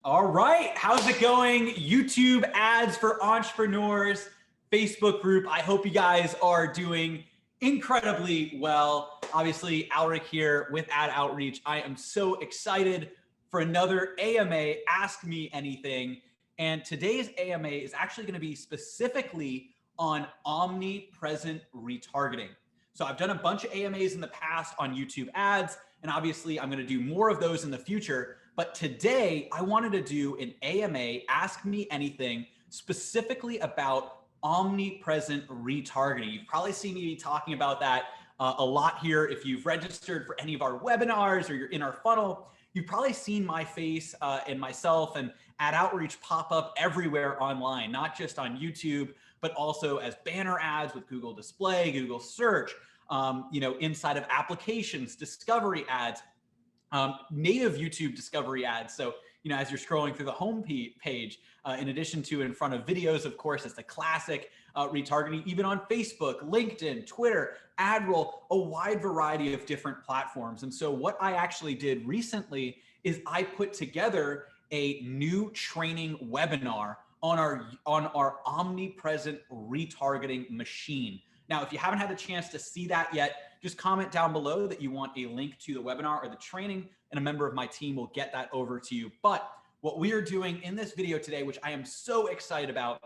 All right, how's it going? YouTube Ads for Entrepreneurs Facebook group. I hope you guys are doing incredibly well. Obviously, Aleric here with Ad Outreach. I am so excited for another AMA, Ask Me Anything. And today's AMA is actually going to be specifically on omnipresent retargeting. So I've done a bunch of AMAs in the past on YouTube Ads, and obviously I'm going to do more of those in the future. But today I wanted to do an AMA, Ask Me Anything, specifically about omnipresent retargeting. You've probably seen me talking about that a lot here. If you've registered for any of our webinars or you're in our funnel, you've probably seen my face and myself and Ad Outreach pop up everywhere online, not just on YouTube, but also as banner ads with Google Display, Google Search, inside of applications, discovery ads, native YouTube discovery ads. So, as you're scrolling through the home page, in addition to in front of videos, of course, it's the classic retargeting, even on Facebook, LinkedIn, Twitter, AdRoll, a wide variety of different platforms. And so what I actually did recently is I put together a new training webinar on our omnipresent retargeting machine. Now, if you haven't had the chance to see that yet, just comment down below that you want a link to the webinar or the training, and a member of my team will get that over to you. But what we are doing in this video today, which I am so excited about,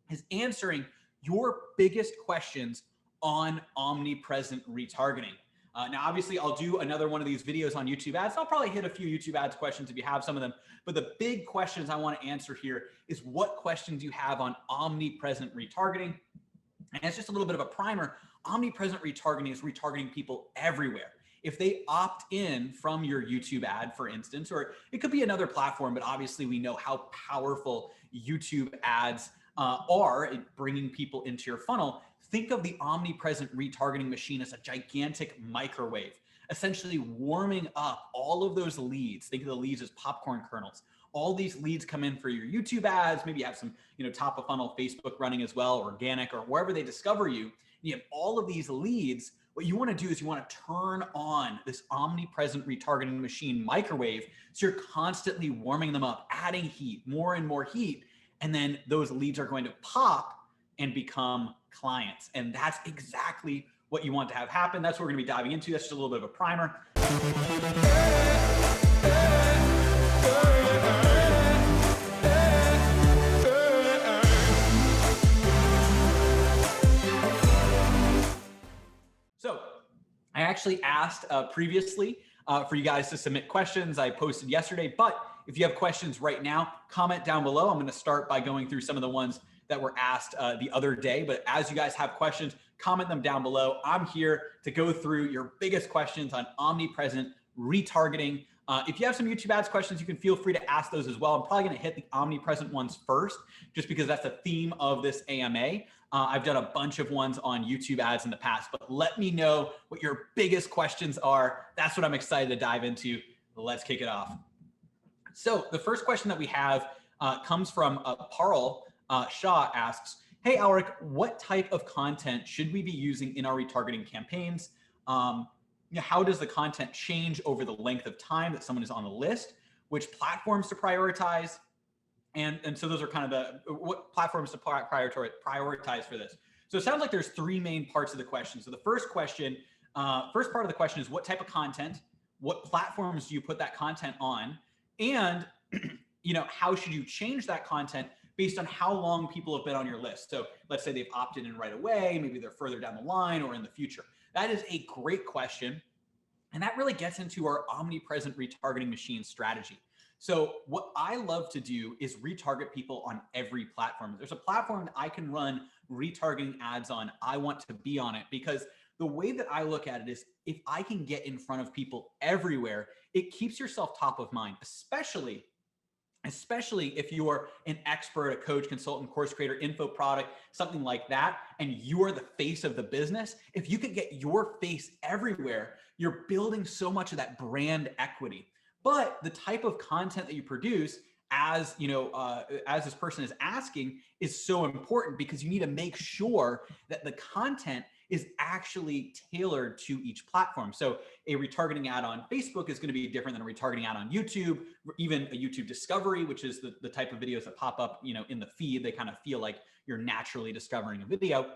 is answering your biggest questions on omnipresent retargeting. Now, obviously, I'll do another one of these videos on YouTube Ads. I'll probably hit a few YouTube Ads questions if you have some of them. But the big questions I want to answer here is what questions you have on omnipresent retargeting. And it's just a little bit of a primer. Omnipresent retargeting is retargeting people everywhere. If they opt in from your YouTube ad, for instance, or it could be another platform, but obviously we know how powerful YouTube ads are at bringing people into your funnel. Think of the omnipresent retargeting machine as a gigantic microwave, essentially warming up all of those leads. Think of the leads as popcorn kernels. All these leads come in for your YouTube ads. Maybe you have some, top of funnel Facebook running as well, organic, or wherever they discover you. And you have all of these leads. What you want to do is you want to turn on this omnipresent retargeting machine microwave. So you're constantly warming them up, adding heat, more and more heat. And then those leads are going to pop and become clients. And that's exactly what you want to have happen. That's what we're going to be diving into. That's just a little bit of a primer. So I actually asked previously for you guys to submit questions. I posted yesterday, but if you have questions right now, comment down below. I'm going to start by going through some of the ones that were asked the other day. But as you guys have questions, comment them down below. I'm here to go through your biggest questions on omnipresent retargeting. If you have some YouTube ads questions, you can feel free to ask those as well. I'm probably going to hit the omnipresent ones first, just because that's the theme of this AMA. I've done a bunch of ones on YouTube ads in the past, but let me know what your biggest questions are. That's what I'm excited to dive into. Let's kick it off. So the first question that we have comes from Parl Shaw asks, hey, Aleric, what type of content should we be using in our retargeting campaigns? How does the content change over the length of time that someone is on the list? Which platforms to prioritize? And so those are kind of what platforms to prioritize for this. So it sounds like there's three main parts of the question. So the first part of the question is what type of content, what platforms do you put that content on? And, how should you change that content based on how long people have been on your list? So let's say they've opted in right away, maybe they're further down the line or in the future. That is a great question. And that really gets into our omnipresent retargeting machine strategy. So what I love to do is retarget people on every platform. There's a platform that I can run retargeting ads on. I want to be on it because the way that I look at it is if I can get in front of people everywhere, it keeps yourself top of mind, especially if you are an expert, a coach, consultant, course creator, info product, something like that, and you are the face of the business. If you can get your face everywhere, you're building so much of that brand equity. But the type of content that you produce, as as this person is asking, is so important because you need to make sure that the content is actually tailored to each platform. So a retargeting ad on Facebook is going to be different than a retargeting ad on YouTube, or even a YouTube discovery, which is the type of videos that pop up, in the feed. They kind of feel like you're naturally discovering a video.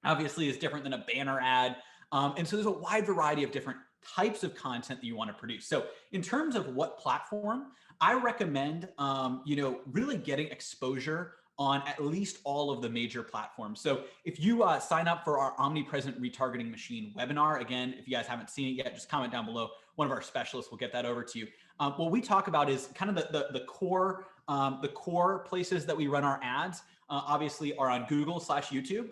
Obviously is different than a banner ad. And so there's a wide variety of different types of content that you want to produce. So in terms of what platform, I recommend, really getting exposure on at least all of the major platforms. So if you sign up for our OmniPresent Retargeting Machine webinar, again, if you guys haven't seen it yet, just comment down below. One of our specialists will get that over to you. What we talk about is kind of the core places that we run our ads, obviously are on Google/YouTube,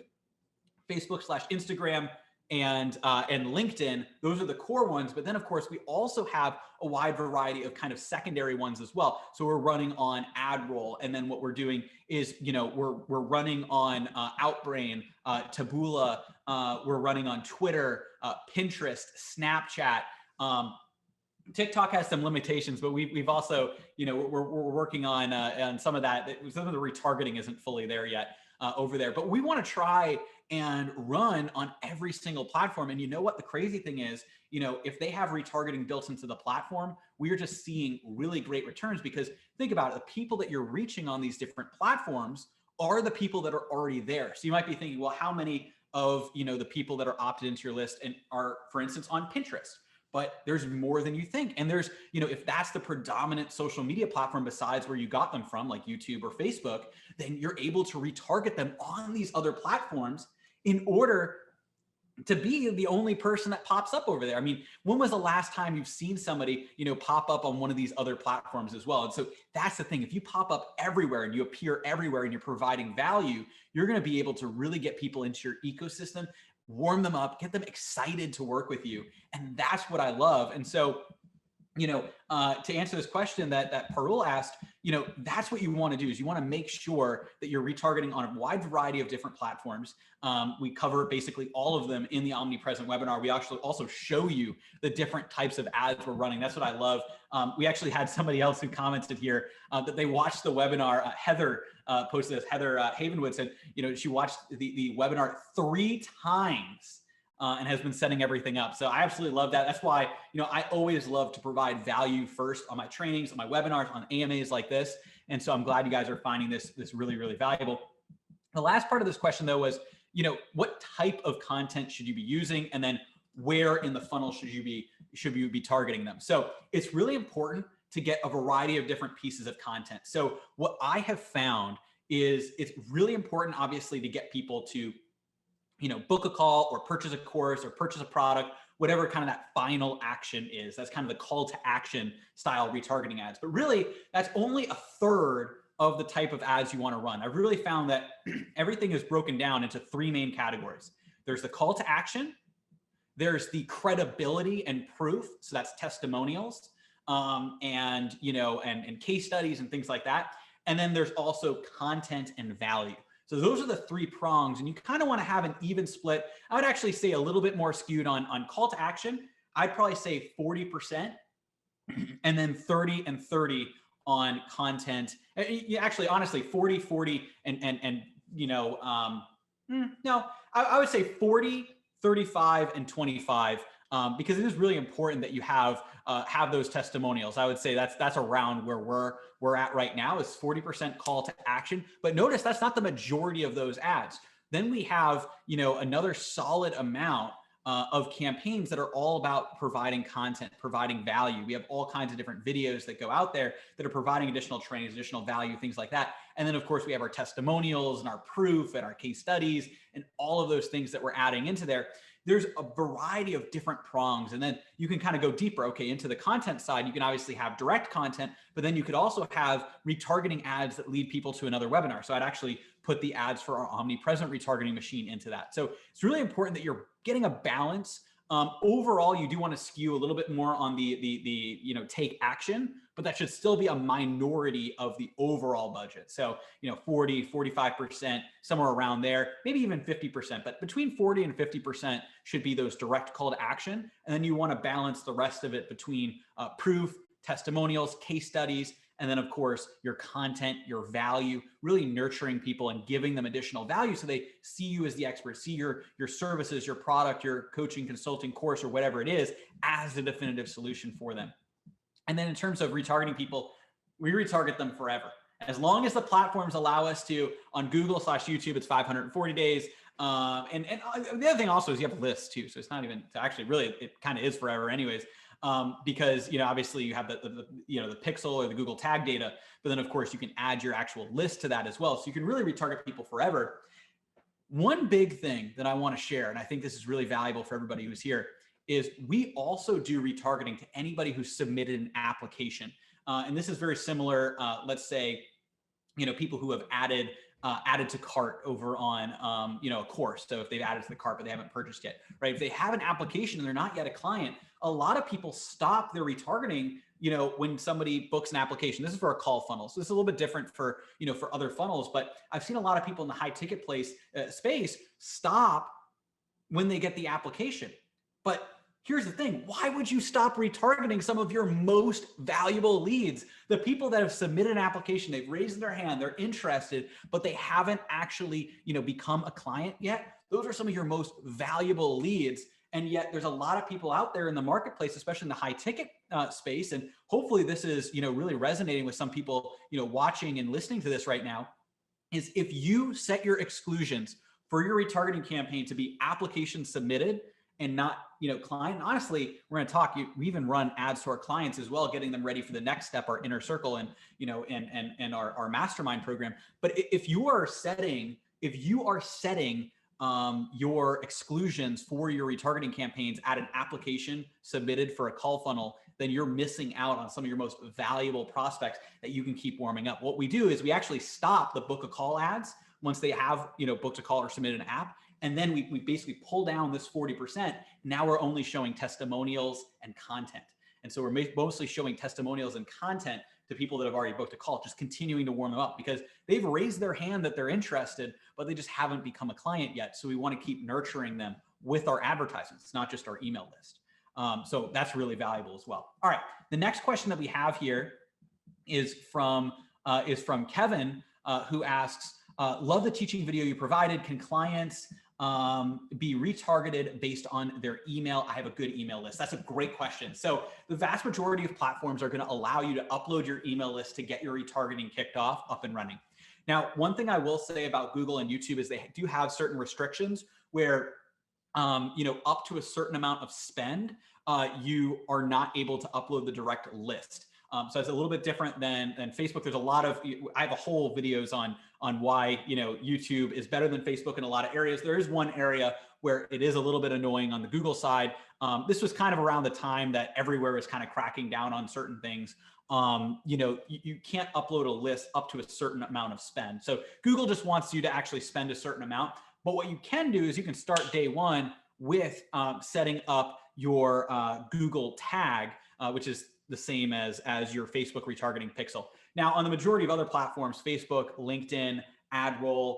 Facebook/Instagram, and LinkedIn. Those are the core ones. But then of course we also have a wide variety of kind of secondary ones as well. So we're running on AdRoll. And then what we're doing is, we're running on Outbrain, Taboola. We're running on Twitter, Pinterest, Snapchat. TikTok has some limitations, but we've also, we're working on some of that. Some of the retargeting isn't fully there yet over there, but we want to try and run on every single platform. And you know what the crazy thing is, if they have retargeting built into the platform, we are just seeing really great returns, because think about it, the people that you're reaching on these different platforms are the people that are already there. So you might be thinking, well, how many of, the people that are opted into your list and are, for instance, on Pinterest? But there's more than you think. And there's, if that's the predominant social media platform besides where you got them from, like YouTube or Facebook, then you're able to retarget them on these other platforms in order to be the only person that pops up over there. I mean, when was the last time you've seen somebody, pop up on one of these other platforms as well? And so that's the thing. If you pop up everywhere and you appear everywhere and you're providing value, you're going to be able to really get people into your ecosystem, warm them up, get them excited to work with you. And that's what I love. And so, to answer this question that Parul asked, that's what you want to do, is you want to make sure that you're retargeting on a wide variety of different platforms. We cover basically all of them in the OmniPresent webinar. We actually also show you the different types of ads we're running. That's what I love. We actually had somebody else who commented here that they watched the webinar. Heather posted this. Heather Havenwood said, she watched the webinar 3 times. And has been setting everything up. So I absolutely love that. That's why, I always love to provide value first on my trainings, on my webinars, on AMAs like this. And so I'm glad you guys are finding this really, really valuable. The last part of this question though was, what type of content should you be using? And then where in the funnel should you be targeting them? So it's really important to get a variety of different pieces of content. So what I have found is it's really important, obviously, to get people to book a call or purchase a course or purchase a product, whatever kind of that final action is. That's kind of the call to action style retargeting ads. But really, that's only a third of the type of ads you want to run. I've really found that everything is broken down into 3 main categories. There's the call to action. There's the credibility and proof. So that's testimonials and case studies and things like that. And then there's also content and value. So those are the 3 prongs, and you kind of want to have an even split. I would actually say a little bit more skewed on call to action. I'd probably say 40% and then 30 and 30 on content. Actually, honestly, 40, 40, no, I would say 40, 35, and 25, because it is really important that you have those testimonials. I would say that's around where we're at right now, is 40% call to action. But notice that's not the majority of those ads. Then we have, another solid amount of campaigns that are all about providing content, providing value. We have all kinds of different videos that go out there that are providing additional trainings, additional value, things like that. And then of course we have our testimonials and our proof and our case studies and all of those things that we're adding into there. There's a variety of different prongs, and then you can kind of go deeper. Okay, into the content side, you can obviously have direct content, but then you could also have retargeting ads that lead people to another webinar. So I'd actually put the ads for our OmniPresent retargeting machine into that. So it's really important that you're getting a balance. Overall, you do want to skew a little bit more on the take action, but that should still be a minority of the overall budget. So, 40, 45%, somewhere around there, maybe even 50%, but between 40 and 50% should be those direct call to action. And then you want to balance the rest of it between proof, testimonials, case studies, And then of course, your content, your value, really nurturing people and giving them additional value so they see you as the expert, see your services, your product, your coaching, consulting course, or whatever it is as the definitive solution for them. And then in terms of retargeting people, we retarget them forever. As long as the platforms allow us to, on Google/YouTube, it's 540 days. And the other thing also is you have lists too. So it's not even, actually really, it kind of is forever anyways. Because, obviously you have the pixel or the Google tag data, but then of course you can add your actual list to that as well. So you can really retarget people forever. One big thing that I want to share, and I think this is really valuable for everybody who's here, is we also do retargeting to anybody who submitted an application. And this is very similar, let's say, people who have added to cart over on, a course. So if they've added to the cart, but they haven't purchased yet, right? If they have an application and they're not yet a client, a lot of people stop their retargeting, when somebody books an application. This is for a call funnel. So this is a little bit different for, for other funnels, but I've seen a lot of people in the high ticket space stop when they get the application. But here's the thing, why would you stop retargeting some of your most valuable leads? The people that have submitted an application, they've raised their hand, they're interested, but they haven't actually, become a client yet. Those are some of your most valuable leads. And yet there's a lot of people out there in the marketplace, especially in the high ticket space. And hopefully this is, really resonating with some people, watching and listening to this right now, is if you set your exclusions for your retargeting campaign to be application submitted and not, client. Honestly, we're going to talk. We even run ads to our clients as well, getting them ready for the next step, our inner circle, and and our mastermind program. But if you are setting your exclusions for your retargeting campaigns at an application submitted for a call funnel, then you're missing out on some of your most valuable prospects that you can keep warming up. What we do is we actually stop the book a call ads once they have, booked a call or submitted an app. And then we basically pull down this 40%. Now we're only showing testimonials and content. And so we're mostly showing testimonials and content to people that have already booked a call, just continuing to warm them up because they've raised their hand that they're interested, but they just haven't become a client yet. So we want to keep nurturing them with our advertisements. It's not just our email list. So that's really valuable as well. All right. The next question that we have here is from Kevin, who asks, love the teaching video you provided. Can clients be retargeted based on their email? I have a good email list. That's a great question. So the vast majority of platforms are going to allow you to upload your email list to get your retargeting kicked off, up and running. Now, one thing I will say about Google and YouTube is they do have certain restrictions where, up to a certain amount of spend, you are not able to upload the direct list. So it's a little bit different than Facebook. There's a lot of, I have a whole videos on why, YouTube is better than Facebook in a lot of areas. There is one area where it is a little bit annoying on the Google side. This was kind of around the time that everywhere is kind of cracking down on certain things. You can't upload a list up to a certain amount of spend. So Google just wants you to actually spend a certain amount. But what you can do is you can start day one with setting up your Google tag, which is the same as your Facebook retargeting pixel. Now, on the majority of other platforms, Facebook, LinkedIn, AdRoll,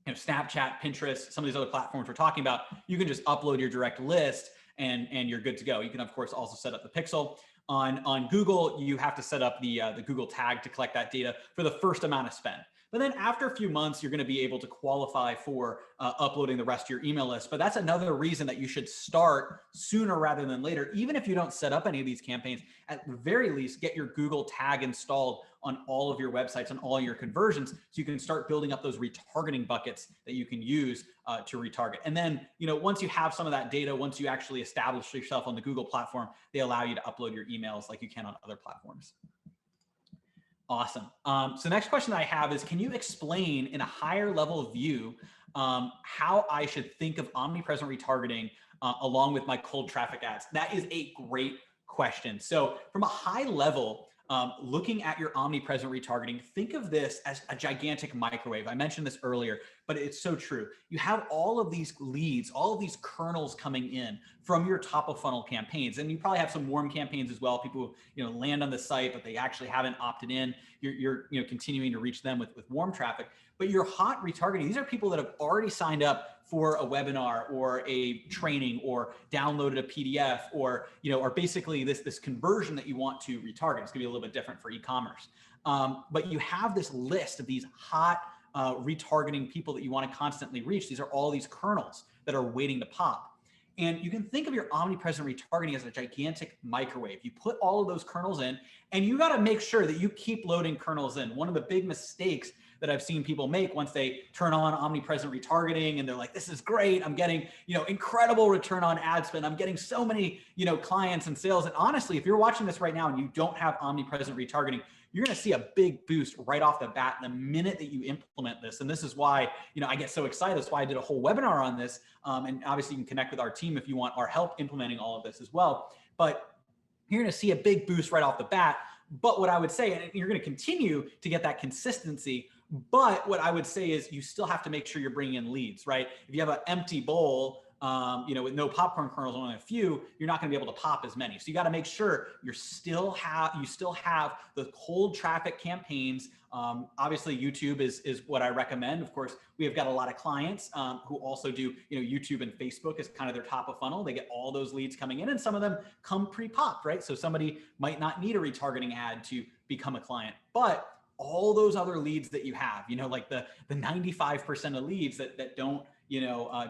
Snapchat, Pinterest, some of these other platforms we're talking about, you can just upload your direct list and you're good to go. You can, of course, also set up the pixel. On Google, you have to set up the Google tag to collect that data for the first amount of spend. But then after a few months, you're going to be able to qualify for uploading the rest of your email list. But that's another reason that you should start sooner rather than later. Even if you don't set up any of these campaigns, at the very least, get your Google tag installed on all of your websites, on all your conversions, so you can start building up those retargeting buckets that you can use to retarget. And then, once you have some of that data, once you actually establish yourself on the Google platform, they allow you to upload your emails like you can on other platforms. Awesome. So next question that I have is, can you explain in a higher level view how I should think of omnipresent retargeting along with my cold traffic ads? That is a great question. So from a high level, looking at your omnipresent retargeting, think of this as a gigantic microwave. I mentioned this earlier, but it's so true. You have all of these leads, all of these kernels coming in from your top of funnel campaigns. And you probably have some warm campaigns as well. People who land on the site, but they actually haven't opted in. You're continuing to reach them with warm traffic. But your hot retargeting, these are people that have already signed up for a webinar or a training or downloaded a PDF or, are basically this conversion that you want to retarget. It's gonna be a little bit different for e-commerce. But you have this list of these hot retargeting people that you want to constantly reach. These are all these kernels that are waiting to pop. And you can think of your omnipresent retargeting as a gigantic microwave. You put all of those kernels in, and you got to make sure that you keep loading kernels in. One of the big mistakes that I've seen people make once they turn on omnipresent retargeting and they're like, this is great. I'm getting, incredible return on ad spend. I'm getting so many, clients and sales. And honestly, if you're watching this right now and you don't have omnipresent retargeting, you're going to see a big boost right off the bat the minute that you implement this. And this is why, I get so excited. That's why I did a whole webinar on this. And obviously you can connect with our team if you want our help implementing all of this as well. But you're going to see a big boost right off the bat. But what I would say, and you're going to continue to get that consistency, but what I would say is you still have to make sure you're bringing in leads, right? If you have an empty bowl, with no popcorn kernels, only a few, you're not going to be able to pop as many. So you got to make sure you still have the cold traffic campaigns. Obviously, YouTube is what I recommend. Of course, we have got a lot of clients who also do, YouTube and Facebook is kind of their top of funnel. They get all those leads coming in, and some of them come pre-popped, right? So somebody might not need a retargeting ad to become a client, but all those other leads that you have, like the 95% of leads that don't,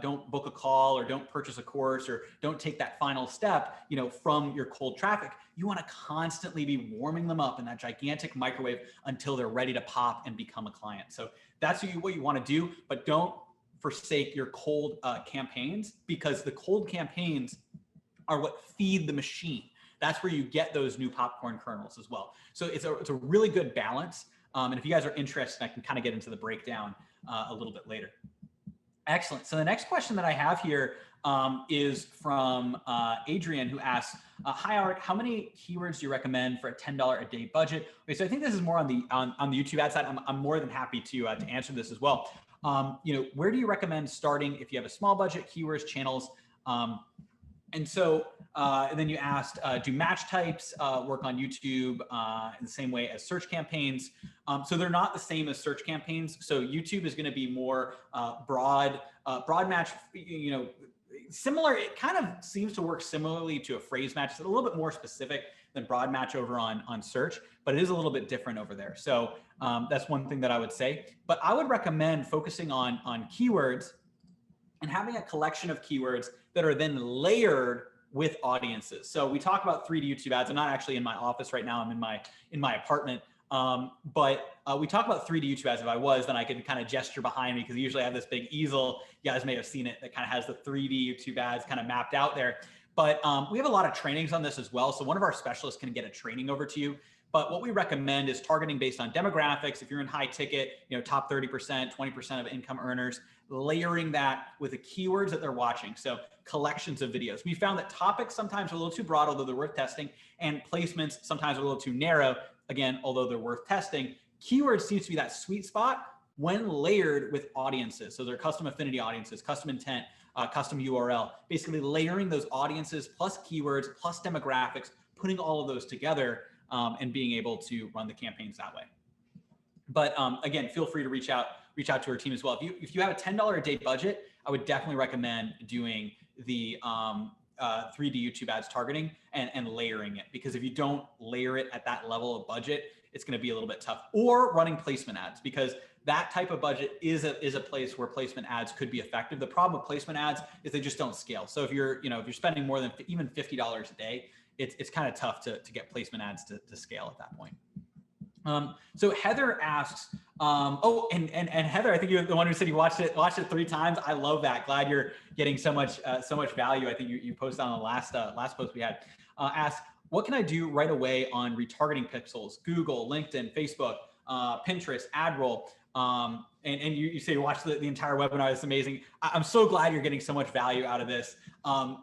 don't book a call or don't purchase a course or don't take that final step, from your cold traffic, you want to constantly be warming them up in that gigantic microwave until they're ready to pop and become a client. So that's what you want to do, but don't forsake your cold campaigns, because the cold campaigns are what feed the machine. That's where you get those new popcorn kernels as well. So it's a really good balance. And if you guys are interested, I can kind of get into the breakdown a little bit later. Excellent. So the next question that I have here is from Adrian, who asks, hi, Aleric, how many keywords do you recommend for a $10 a day budget? Okay, so I think this is more on the YouTube ad side. I'm more than happy to answer this as well. Where do you recommend starting if you have a small budget, keywords, channels? And then you asked, do match types work on YouTube in the same way as search campaigns? So they're not the same as search campaigns. So YouTube is going to be more broad match, similar. It kind of seems to work similarly to a phrase match. It's a little bit more specific than broad match over on search, but it is a little bit different over there. So that's one thing that I would say. But I would recommend focusing on keywords and having a collection of keywords that are then layered with audiences. So we talk about 3D YouTube ads. I'm not actually in my office right now. I'm in my apartment. But we talk about 3D YouTube ads. If I was, then I could kind of gesture behind me, because I usually have this big easel. You guys may have seen it, that kind of has the 3D YouTube ads kind of mapped out there. But we have a lot of trainings on this as well. So one of our specialists can get a training over to you. But what we recommend is targeting based on demographics. If you're in high ticket, top 30%, 20% of income earners, layering that with the keywords that they're watching. So collections of videos. We found that topics sometimes are a little too broad, although they're worth testing, and placements sometimes are a little too narrow, again, although they're worth testing. Keywords seems to be that sweet spot when layered with audiences. So they're custom affinity audiences, custom intent, custom URL, basically layering those audiences plus keywords plus demographics, putting all of those together and being able to run the campaigns that way. But again, feel free to reach out to our team as well. If you have a $10 a day budget, I would definitely recommend doing the 3D YouTube ads targeting and layering it, because if you don't layer it at that level of budget, it's going to be a little bit tough. Or running placement ads, because that type of budget is a place where placement ads could be effective. The problem with placement ads is they just don't scale. So if you're spending more than even $50 a day, it's kind of tough to get placement ads to scale at that point. So Heather asks, and Heather, I think you're the one who said you watched it 3 times. I love that. Glad you're getting so much value. I think you posted on the last post we had. Ask, what can I do right away on retargeting pixels? Google, LinkedIn, Facebook, Pinterest, AdRoll. And you say you watched the entire webinar. It's amazing. I'm so glad you're getting so much value out of this.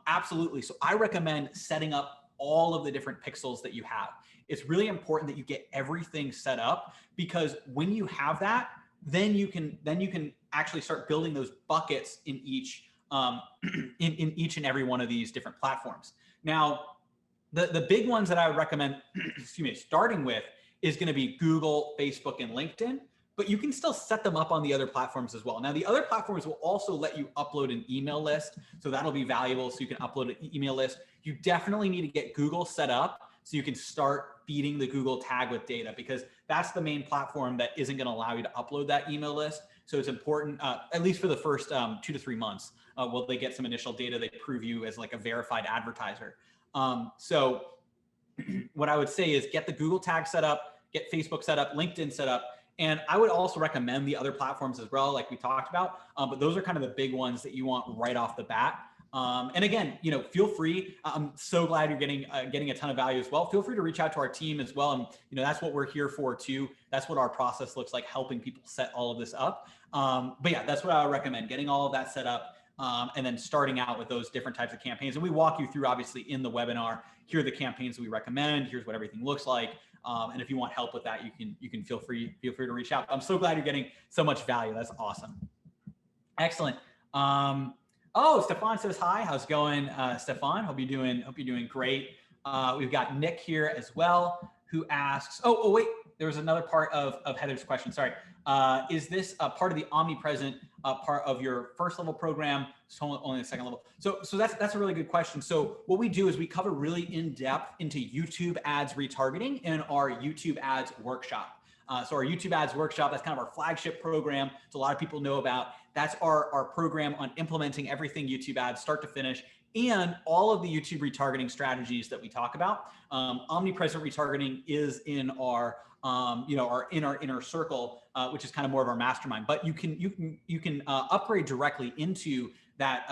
Absolutely. So I recommend setting up all of the different pixels that you have. It's really important that you get everything set up, because when you have that, then you can actually start building those buckets in each in each and every one of these different platforms. Now, the big ones that I would recommend, starting with is going to be Google, Facebook, and LinkedIn. but you can still set them up on the other platforms as well. Now, the other platforms will also let you upload an email list. So that'll be valuable. So you can upload an email list. You definitely need to get Google set up so you can start feeding the Google tag with data, because that's the main platform that isn't going to allow you to upload that email list. So it's important, at least for the first 2 to 3 months, will they get some initial data. They prove you as like a verified advertiser. So what I would say is get the Google tag set up, get Facebook set up, LinkedIn set up. And I would also recommend the other platforms as well, like we talked about, but those are kind of the big ones that you want right off the bat. And again, feel free. I'm so glad you're getting a ton of value as well. Feel free to reach out to our team as well. And that's what we're here for too. That's what our process looks like, helping people set all of this up. But yeah, that's what I would recommend, getting all of that set up. And then starting out with those different types of campaigns. And we walk you through, obviously, in the webinar, here are the campaigns that we recommend. Here's what everything looks like. And if you want help with that, you can feel free to reach out. I'm so glad you're getting so much value. That's awesome. Excellent. Oh, Stefan says hi. How's it going, Stefan? Hope you're doing great. We've got Nick here as well, who asks, oh wait, there was another part of Heather's question. Sorry. Is this a part of the OmniPresent part of your first level program? So only the second level. So that's a really good question. So what we do is we cover really in depth into YouTube ads retargeting in our YouTube ads workshop. So our YouTube ads workshop, that's kind of our flagship program. So a lot of people know about. That's our program on implementing everything YouTube ads, start to finish, and all of the YouTube retargeting strategies that we talk about. OmniPresent retargeting is in our our inner circle, which is kind of more of our mastermind. But you can upgrade directly into that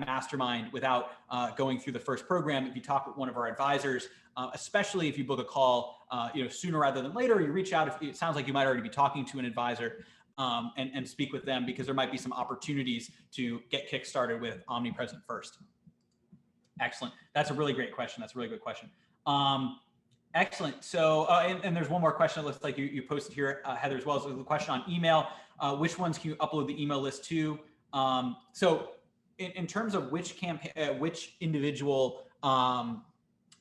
mastermind without going through the first program. If you talk with one of our advisors, especially if you book a call, sooner rather than later, you reach out. If it sounds like you might already be talking to an advisor, and speak with them, because there might be some opportunities to get kickstarted with OmniPresent first. Excellent. That's a really great question. That's a really good question. Excellent. So, and there's one more question. It looks like you posted here, Heather, as well. So the question on email, which ones can you upload the email list to? So in terms of which individual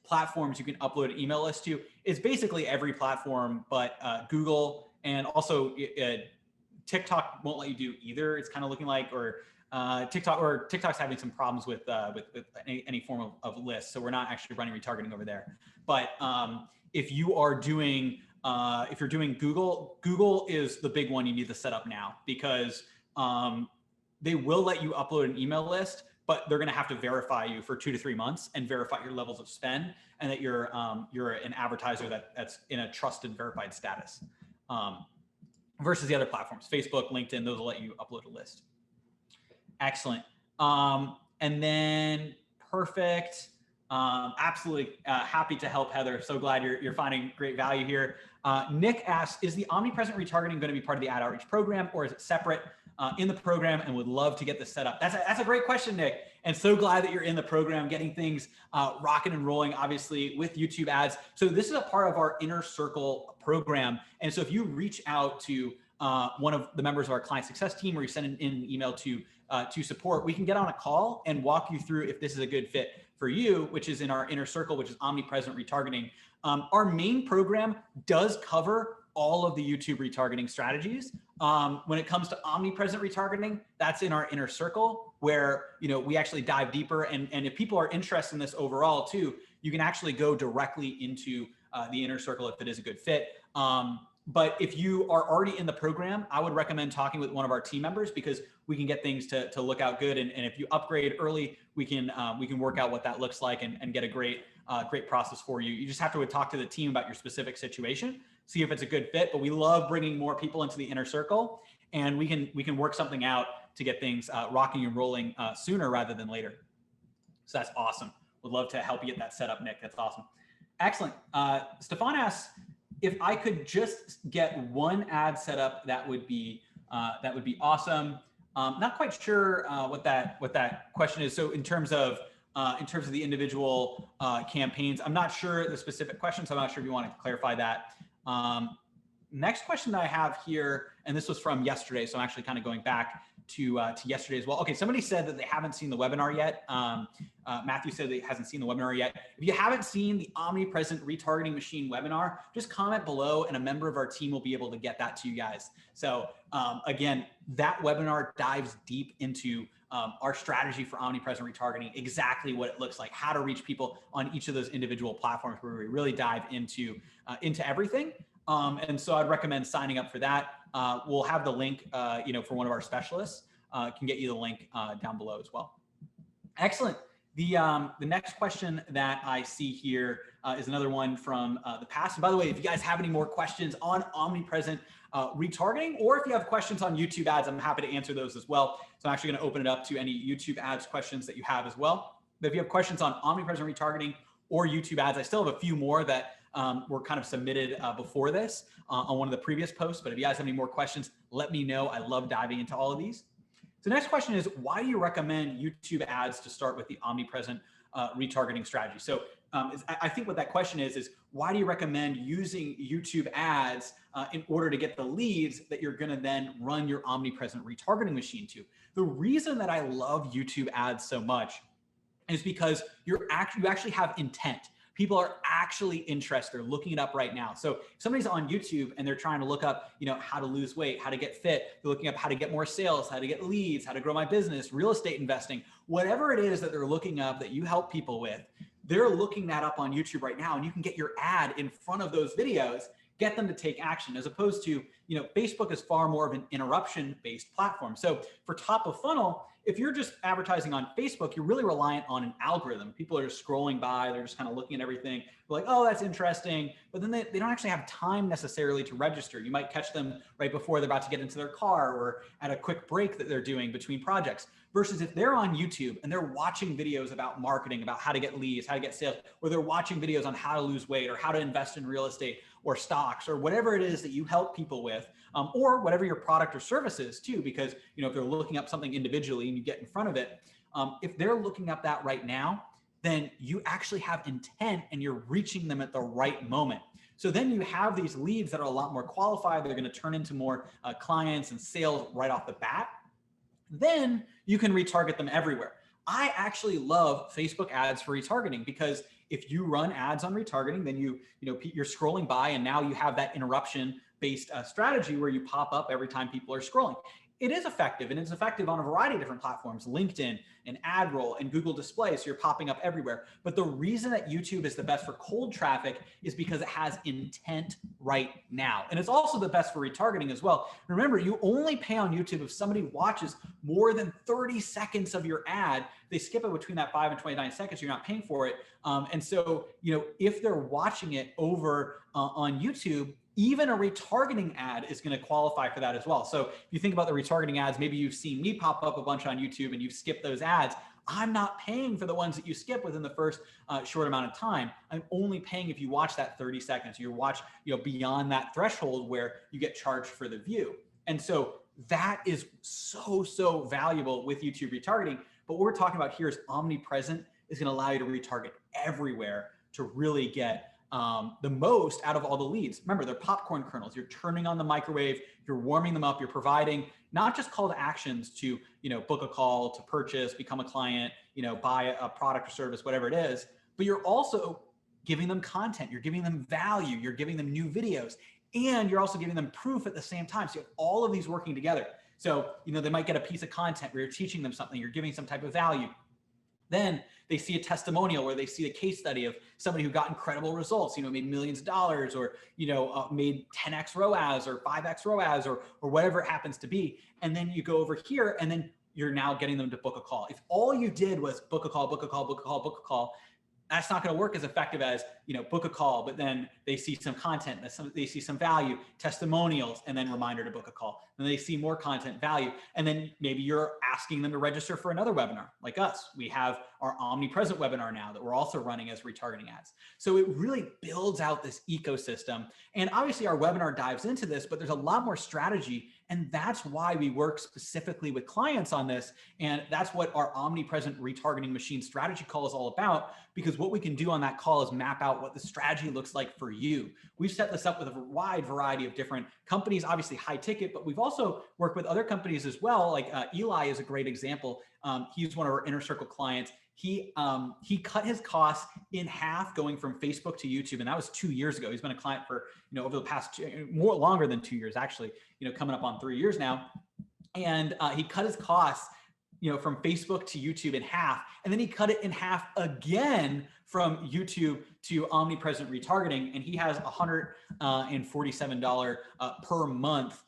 platforms you can upload an email list to, is basically every platform, but Google, and also TikTok won't let you do either. It's kind of looking like, or TikTok's having some problems with any form of list. So we're not actually running retargeting over there. But if you are doing, if you're doing Google is the big one you need to set up now, because they will let you upload an email list, but they're going to have to verify you for 2 to 3 months and verify your levels of spend, and that you're an advertiser that's in a trusted, verified status. Versus the other platforms, Facebook, LinkedIn, those will let you upload a list. Excellent. And then perfect. Absolutely happy to help, Heather. So glad you're finding great value here. Nick asks, is the OmniPresent retargeting going to be part of the ad outreach program, or is it separate in the program, and would love to get this set up? That's a great question, Nick. And so glad that you're in the program, getting things rocking and rolling, obviously, with YouTube ads. So this is a part of our Inner Circle program. And so if you reach out to one of the members of our client success team, or you send in an email to support, we can get on a call and walk you through if this is a good fit for you, which is in our Inner Circle, which is OmniPresent Retargeting. Our main program does cover all of the YouTube retargeting strategies. When it comes to OmniPresent Retargeting, that's in our Inner Circle, where we actually dive deeper. And if people are interested in this overall too, you can actually go directly into the Inner Circle if it is a good fit. But if you are already in the program, I would recommend talking with one of our team members, because we can get things to look out good. And if you upgrade early, we can work out what that looks like and get a great process for you. You just have to talk to the team about your specific situation, see if it's a good fit. But we love bringing more people into the Inner Circle, and we can work something out to get things rocking and rolling sooner rather than later. So that's awesome. Would love to help you get that set up, Nick. That's awesome. Excellent. Stefan asks, if I could just get one ad set up, that would be awesome. Not quite sure what that question is. So in terms of the individual campaigns, I'm not sure the specific question, so I'm not sure if you want to clarify that. next question that I have here, and this was from yesterday, so I'm actually kind of going back to yesterday as well. Okay, somebody said that they haven't seen the webinar yet. Matthew said that he hasn't seen the webinar yet. If you haven't seen the OmniPresent Retargeting Machine webinar, just comment below and a member of our team will be able to get that to you guys. So again, that webinar dives deep into our strategy for OmniPresent retargeting, exactly what it looks like, how to reach people on each of those individual platforms where we really dive into everything. And so I'd recommend signing up for that. We'll have the link, for one of our specialists. Can get you the link down below as well. Excellent. The next question that I see here is another one from the past. And by the way, if you guys have any more questions on OmniPresent retargeting, or if you have questions on YouTube ads, I'm happy to answer those as well. So I'm actually going to open it up to any YouTube ads questions that you have as well. But if you have questions on OmniPresent retargeting or YouTube ads, I still have a few more that were kind of submitted before this on one of the previous posts. But if you guys have any more questions, let me know. I love diving into all of these. So the next question is, why do you recommend YouTube ads to start with the OmniPresent retargeting strategy? So I think what that question is why do you recommend using YouTube ads in order to get the leads that you're going to then run your OmniPresent retargeting machine to? The reason that I love YouTube ads so much is because you actually have intent. People are actually interested. They're looking it up right now. So if somebody's on YouTube and they're trying to look up, how to lose weight, how to get fit, they're looking up how to get more sales, how to get leads, how to grow my business, real estate investing, whatever it is that they're looking up that you help people with, they're looking that up on YouTube right now, and you can get your ad in front of those videos, get them to take action, as opposed to, Facebook is far more of an interruption-based platform. So for top of funnel, if you're just advertising on Facebook, you're really reliant on an algorithm. People are just scrolling by, they're just kind of looking at everything. They're like, oh, that's interesting. But then they don't actually have time necessarily to register. You might catch them right before they're about to get into their car or at a quick break that they're doing between projects. Versus if they're on YouTube and they're watching videos about marketing, about how to get leads, how to get sales, or they're watching videos on how to lose weight or how to invest in real estate or stocks or whatever it is that you help people with, or whatever your product or service is too, because if they're looking up something individually and you get in front of it, if they're looking up that right now, then you actually have intent and you're reaching them at the right moment. So then you have these leads that are a lot more qualified. They're going to turn into more clients and sales right off the bat. Then you can retarget them everywhere. I actually love Facebook ads for retargeting, because if you run ads on retargeting, then you're scrolling by and now you have that interruption-based strategy where you pop up every time people are scrolling. It is effective, and it's effective on a variety of different platforms, LinkedIn and AdRoll and Google Display, so you're popping up everywhere. But the reason that YouTube is the best for cold traffic is because it has intent right now. And it's also the best for retargeting as well. Remember, you only pay on YouTube if somebody watches more than 30 seconds of your ad. They skip it between that 5 and 29 seconds, you're not paying for it. And so, if they're watching it over on YouTube, even a retargeting ad is going to qualify for that as well. So if you think about the retargeting ads, maybe you've seen me pop up a bunch on YouTube and you've skipped those ads. I'm not paying for the ones that you skip within the first short amount of time. I'm only paying if you watch that 30 seconds. You watch, beyond that threshold where you get charged for the view. And so that is so valuable with YouTube retargeting. But what we're talking about here is OmniPresent is going to allow you to retarget everywhere to really get the most out of all the leads. Remember, they're popcorn kernels. You're turning on the microwave, you're warming them up, you're providing not just call to actions to, book a call, to purchase, become a client, buy a product or service, whatever it is, but you're also giving them content, you're giving them value, you're giving them new videos, and you're also giving them proof at the same time. So you have all of these working together. So, they might get a piece of content where you're teaching them something, you're giving some type of value. Then they see a testimonial where they see a case study of somebody who got incredible results, made millions of dollars, or, made 10x ROAS or 5x ROAS or whatever it happens to be. And then you go over here and then you're now getting them to book a call. If all you did was book a call, book a call, book a call, book a call, that's not going to work as effective as, book a call, but then they see some content, they see some value, testimonials, and then reminder to book a call. And they see more content, value. And then maybe you're asking them to register for another webinar like us. We have our OmniPresent webinar now that we're also running as retargeting ads. So it really builds out this ecosystem. And obviously our webinar dives into this, but there's a lot more strategy. And that's why we work specifically with clients on this. And that's what our OmniPresent retargeting machine strategy call is all about, because what we can do on that call is map out out what the strategy looks like for you. We've set this up with a wide variety of different companies, obviously high ticket, but we've also worked with other companies as well. Like Eli is a great example. He's one of our Inner Circle clients. He cut his costs in half going from Facebook to YouTube, and that was 2 years ago. He's been a client for over the past longer than 2 years, actually. Coming up on 3 years now, and he cut his costs from Facebook to YouTube in half, and then he cut it in half again from YouTube to OmniPresent Retargeting, and he has $147 per month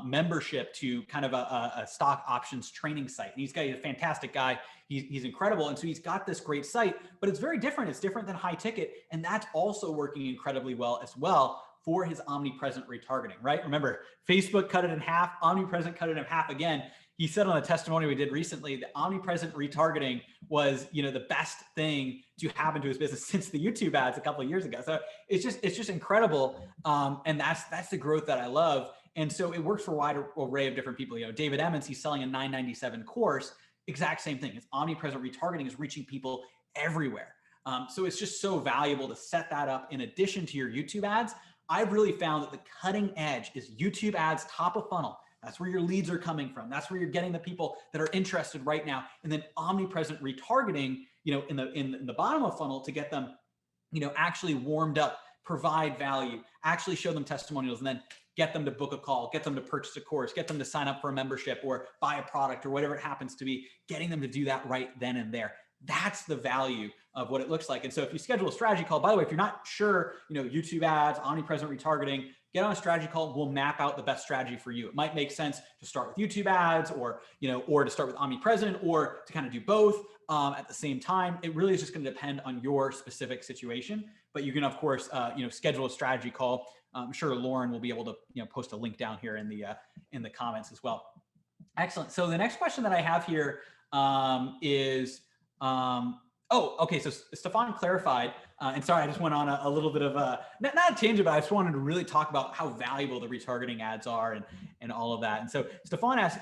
membership to kind of a stock options training site. And he's a fantastic guy. He's incredible. And so he's got this great site, but it's very different. It's different than high ticket. And that's also working incredibly well as well for his OmniPresent Retargeting, right? Remember, Facebook cut it in half, OmniPresent cut it in half again. He said on a testimony we did recently that OmniPresent Retargeting was, the best thing to happen to his business since the YouTube ads a couple of years ago. So it's just incredible. And that's the growth that I love. And so it works for a wide array of different people. David Emmons, he's selling a $997 course, exact same thing. It's OmniPresent Retargeting is reaching people everywhere. So it's just so valuable to set that up in addition to your YouTube ads. I've really found that the cutting edge is YouTube ads, top of funnel. That's where your leads are coming from. That's where you're getting the people that are interested right now. And then OmniPresent Retargeting, in the bottom of funnel to get them, actually warmed up, provide value, actually show them testimonials, and then get them to book a call, get them to purchase a course, get them to sign up for a membership or buy a product or whatever it happens to be, getting them to do that right then and there. That's the value of what it looks like. And so if you schedule a strategy call, by the way, if you're not sure, YouTube ads, OmniPresent Retargeting, get on a strategy call. We'll map out the best strategy for you. It might make sense to start with YouTube ads or to start with OmniPresent or to kind of do both at the same time. It really is just going to depend on your specific situation, but you can, of course, schedule a strategy call. I'm sure Lauren will be able to, post a link down here in the comments as well. Excellent. So the next question that I have here is, okay. So Stefan clarified, and sorry, I just went on a little bit of not a tangent, but I just wanted to really talk about how valuable the retargeting ads are and all of that. And so Stefan asked,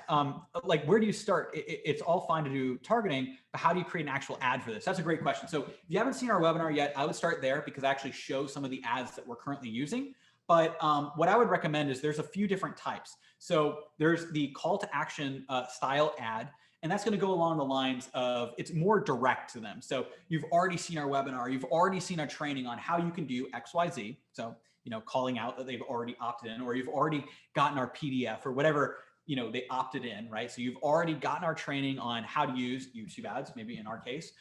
where do you start? It's all fine to do targeting, but how do you create an actual ad for this? That's a great question. So if you haven't seen our webinar yet, I would start there because I actually show some of the ads that we're currently using. But what I would recommend is there's a few different types. So there's the call to action style ad. And that's going to go along the lines of it's more direct to them. So you've already seen our webinar, you've already seen our training on how you can do XYZ. So, calling out that they've already opted in, or you've already gotten our PDF or whatever, they opted in, right? So you've already gotten our training on how to use YouTube ads, maybe in our case.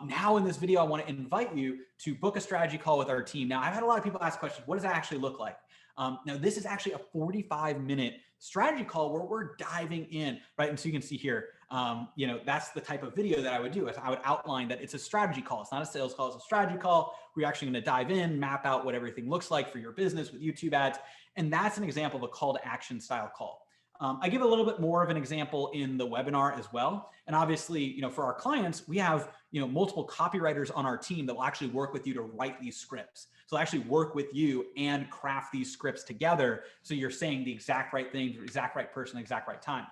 Now in this video, I want to invite you to book a strategy call with our team. Now I've had a lot of people ask questions, what does that actually look like? Now this is actually a 45-minute strategy call where we're diving in, right? And so you can see here, that's the type of video that I would do. I would outline that it's a strategy call. It's not a sales call, it's a strategy call. We're actually going to dive in, map out what everything looks like for your business with YouTube ads. And that's an example of a call to action style call. I give a little bit more of an example in the webinar as well. And obviously, for our clients, we have, multiple copywriters on our team that will actually work with you to write these scripts. So they'll actually work with you and craft these scripts together. So you're saying the exact right thing, the exact right person, the exact right time.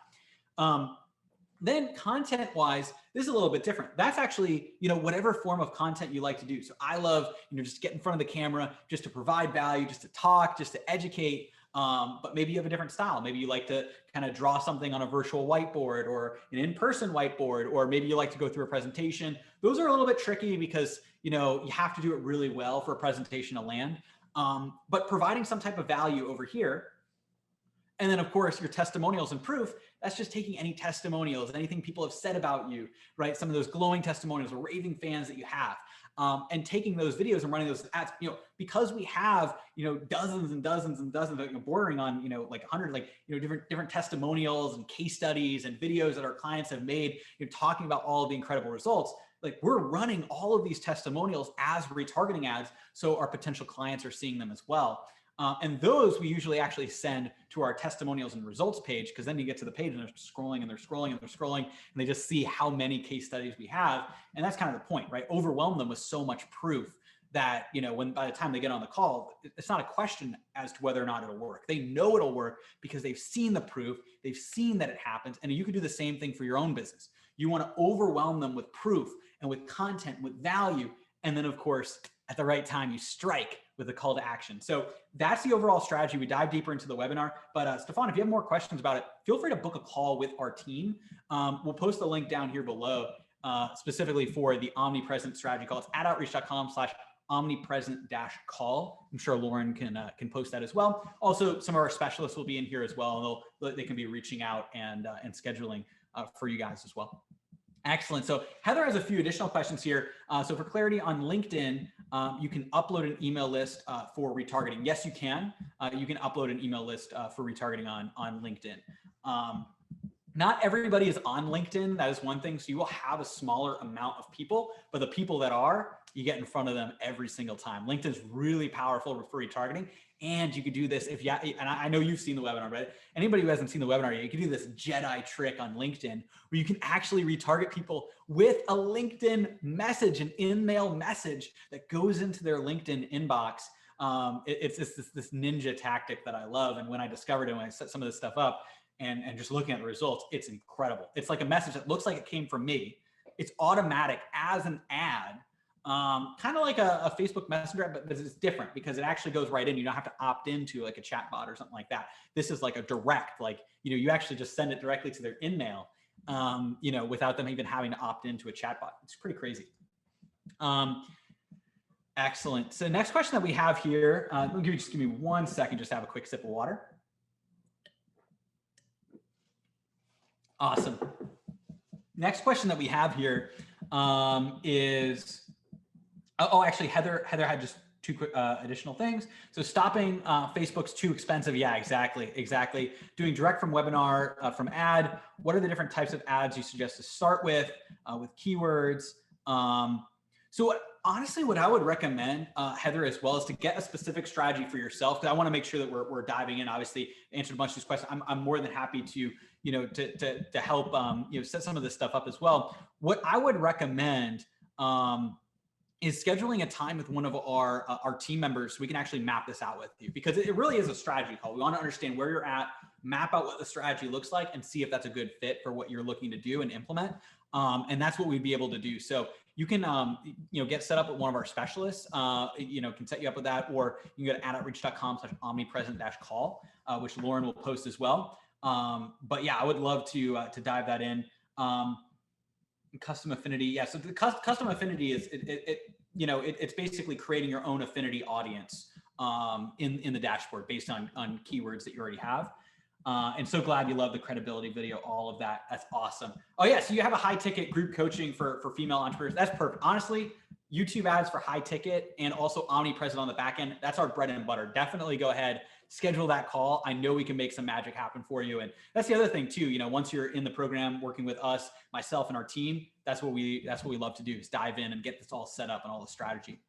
Then content wise, this is a little bit different. That's actually, whatever form of content you like to do. So I love, just get in front of the camera, just to provide value, just to talk, just to educate. But maybe you have a different style. Maybe you like to kind of draw something on a virtual whiteboard or an in-person whiteboard, or maybe you like to go through a presentation. Those are a little bit tricky because, you have to do it really well for a presentation to land. But providing some type of value over here. And then of course your testimonials and proof, that's just taking any testimonials, anything people have said about you, right? Some of those glowing testimonials or raving fans that you have. And taking those videos and running those ads, because we have, dozens and dozens and dozens, bordering on, like 100, different testimonials and case studies and videos that our clients have made, talking about all of the incredible results. We're running all of these testimonials as retargeting ads. So our potential clients are seeing them as well. And those we usually actually send to our testimonials and results page, because then you get to the page and they're scrolling and they're scrolling and they're scrolling and they just see how many case studies we have. And that's kind of the point, right? Overwhelm them with so much proof that, when by the time they get on the call, it's not a question as to whether or not it'll work. They know it'll work because they've seen the proof, they've seen that it happens. And you can do the same thing for your own business. You want to overwhelm them with proof and with content, with value. And then of course, at the right time, you strike with a call to action. So that's the overall strategy. We dive deeper into the webinar. But Stefan, if you have more questions about it, feel free to book a call with our team. We'll post the link down here below, specifically for the OmniPresent Strategy call. It's @outreach.com/omnipresent-call. I'm sure Lauren can post that as well. Also, some of our specialists will be in here as well. And they can be reaching out and scheduling for you guys as well. Excellent. So Heather has a few additional questions here. So for clarity on LinkedIn, you can upload an email list for retargeting. Yes, you can. You can upload an email list for retargeting on LinkedIn. Not everybody is on LinkedIn. That is one thing. So you will have a smaller amount of people, but the people that are, you get in front of them every single time. LinkedIn's really powerful for retargeting. And you could do this if you, and I know you've seen the webinar, but anybody who hasn't seen the webinar yet, you can do this Jedi trick on LinkedIn where you can actually retarget people with a LinkedIn message, an in-mail message that goes into their LinkedIn inbox. It's this ninja tactic that I love. And when I discovered it, when I set some of this stuff up and just looking at the results, it's incredible. It's like a message that looks like it came from me. It's automatic as an ad. Kind of like a Facebook Messenger, but it's different because it actually goes right in. You don't have to opt into like a chat bot or something like that. This is like a direct, like, you actually just send it directly to their in-mail, without them even having to opt into a chat bot. It's pretty crazy. Excellent. So next question that we have here, just give me 1 second, just have a quick sip of water. Awesome. Next question that we have here is, actually, Heather had just two quick additional things. So stopping Facebook's too expensive. Yeah, exactly. Doing direct from webinar, from ad. What are the different types of ads you suggest to start with keywords? Honestly, what I would recommend, Heather, as well, is to get a specific strategy for yourself. Because I want to make sure that we're diving in. Obviously, answered a bunch of these questions. I'm more than happy to to help set some of this stuff up as well. What I would recommend is scheduling a time with one of our team members so we can actually map this out with you, because it really is a strategy call. We want to understand where you're at, map out what the strategy looks like, and see if that's a good fit for what you're looking to do and implement. And that's what we'd be able to do. So you can, get set up with one of our specialists, can set you up with that, or you can go to @outreach.com/omnipresent-call, which Lauren will post as well. But yeah, I would love to dive that in. Custom affinity. Yeah. So the custom affinity is, it's basically creating your own affinity audience, in the dashboard based on keywords that you already have. And so glad you love the credibility video, all of that. That's awesome. Oh yeah. So you have a high ticket group coaching for female entrepreneurs. That's perfect. Honestly, YouTube ads for high ticket and also OmniPresent on the back end. That's our bread and butter. Definitely go ahead, schedule that call. I know we can make some magic happen for you. And that's the other thing too. Once you're in the program working with us, myself and our team, that's what we love to do, is dive in and get this all set up and all the strategy.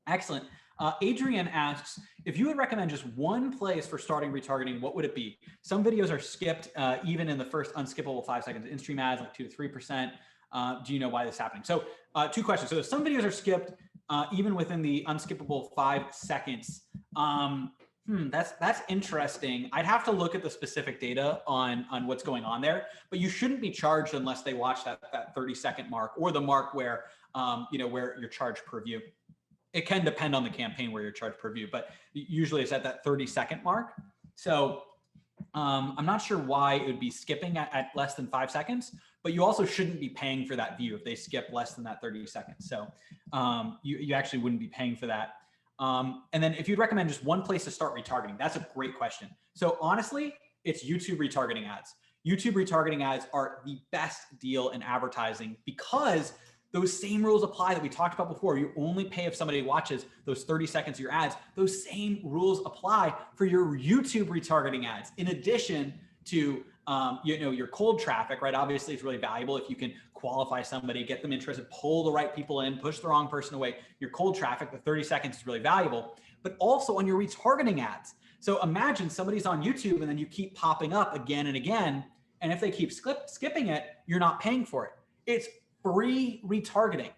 Excellent. Adrian asks, if you would recommend just one place for starting retargeting, what would it be? Some videos are skipped even in the first unskippable 5 seconds. In-stream ads like 2 to 3%. Do you know why this is happening? So two questions. So some videos are skipped even within the unskippable 5 seconds. That's interesting. I'd have to look at the specific data on what's going on there, but you shouldn't be charged unless they watch that 30-second mark, or the mark where where you're charged per view. It can depend on the campaign where you're charged per view, but usually it's at that 30-second mark. So I'm not sure why it would be skipping at less than 5 seconds, but you also shouldn't be paying for that view if they skip less than that 30 seconds. So you actually wouldn't be paying for that. And then if you'd recommend just one place to start retargeting, that's a great question. So honestly, it's YouTube retargeting ads. YouTube retargeting ads are the best deal in advertising because those same rules apply that we talked about before. You only pay if somebody watches those 30 seconds of your ads. Those same rules apply for your YouTube retargeting ads. In addition to your cold traffic, right? Obviously, it's really valuable if you can qualify somebody, get them interested, pull the right people in, push the wrong person away. Your cold traffic, the 30 seconds is really valuable, but also on your retargeting ads. So imagine somebody's on YouTube and then you keep popping up again and again. And if they keep skipping it, you're not paying for it. It's free retargeting.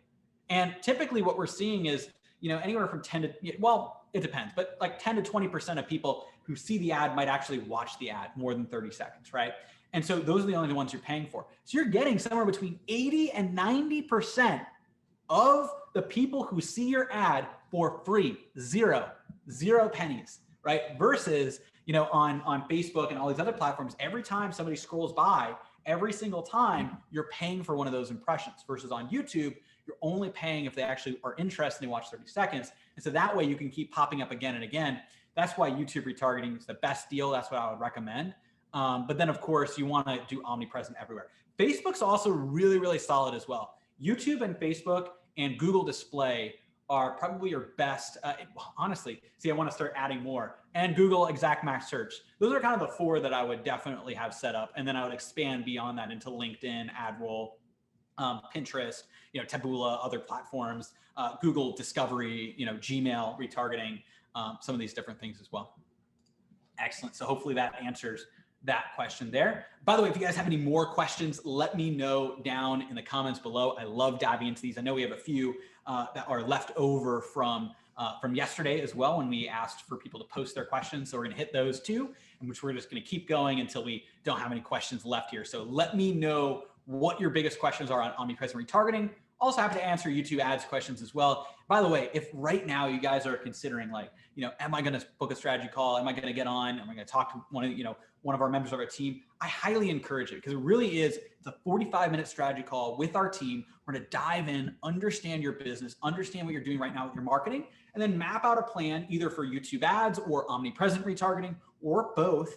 And typically what we're seeing is, anywhere from 10 to, well, it depends, but like 10 to 20% of people who see the ad might actually watch the ad more than 30 seconds, right? And so those are the only ones you're paying for. So you're getting somewhere between 80 and 90% of the people who see your ad for free, zero pennies, right? Versus, on Facebook and all these other platforms, every time somebody scrolls by, every single time you're paying for one of those impressions, versus on YouTube, you're only paying if they actually are interested and they watch 30 seconds. And so that way you can keep popping up again and again. That's why YouTube retargeting is the best deal. That's what I would recommend. But then of course you want to do omnipresent everywhere. Facebook's also really, really solid as well. YouTube and Facebook and Google Display are probably your best. Honestly, see, I want to start adding more. And Google Exact Match Search. Those are kind of the four that I would definitely have set up. And then I would expand beyond that into LinkedIn, AdRoll, Pinterest, Taboola, other platforms, Google Discovery, Gmail retargeting, some of these different things as well. Excellent. So hopefully that answers that question there. By the way, if you guys have any more questions, let me know down in the comments below. I love diving into these. I know we have a few that are left over from yesterday as well, when we asked for people to post their questions. So we're gonna hit those too, in which we're just gonna keep going until we don't have any questions left here. So let me know what your biggest questions are on omnipresent retargeting. Also happy to answer YouTube ads questions as well. By the way, if right now you guys are considering am I going to book a strategy call? Am I going to get on? Am I going to talk to one of our members of our team? I highly encourage it, because it really is. It's a 45-minute strategy call with our team. We're going to dive in, understand your business, understand what you're doing right now with your marketing, and then map out a plan either for YouTube ads or omnipresent retargeting or both,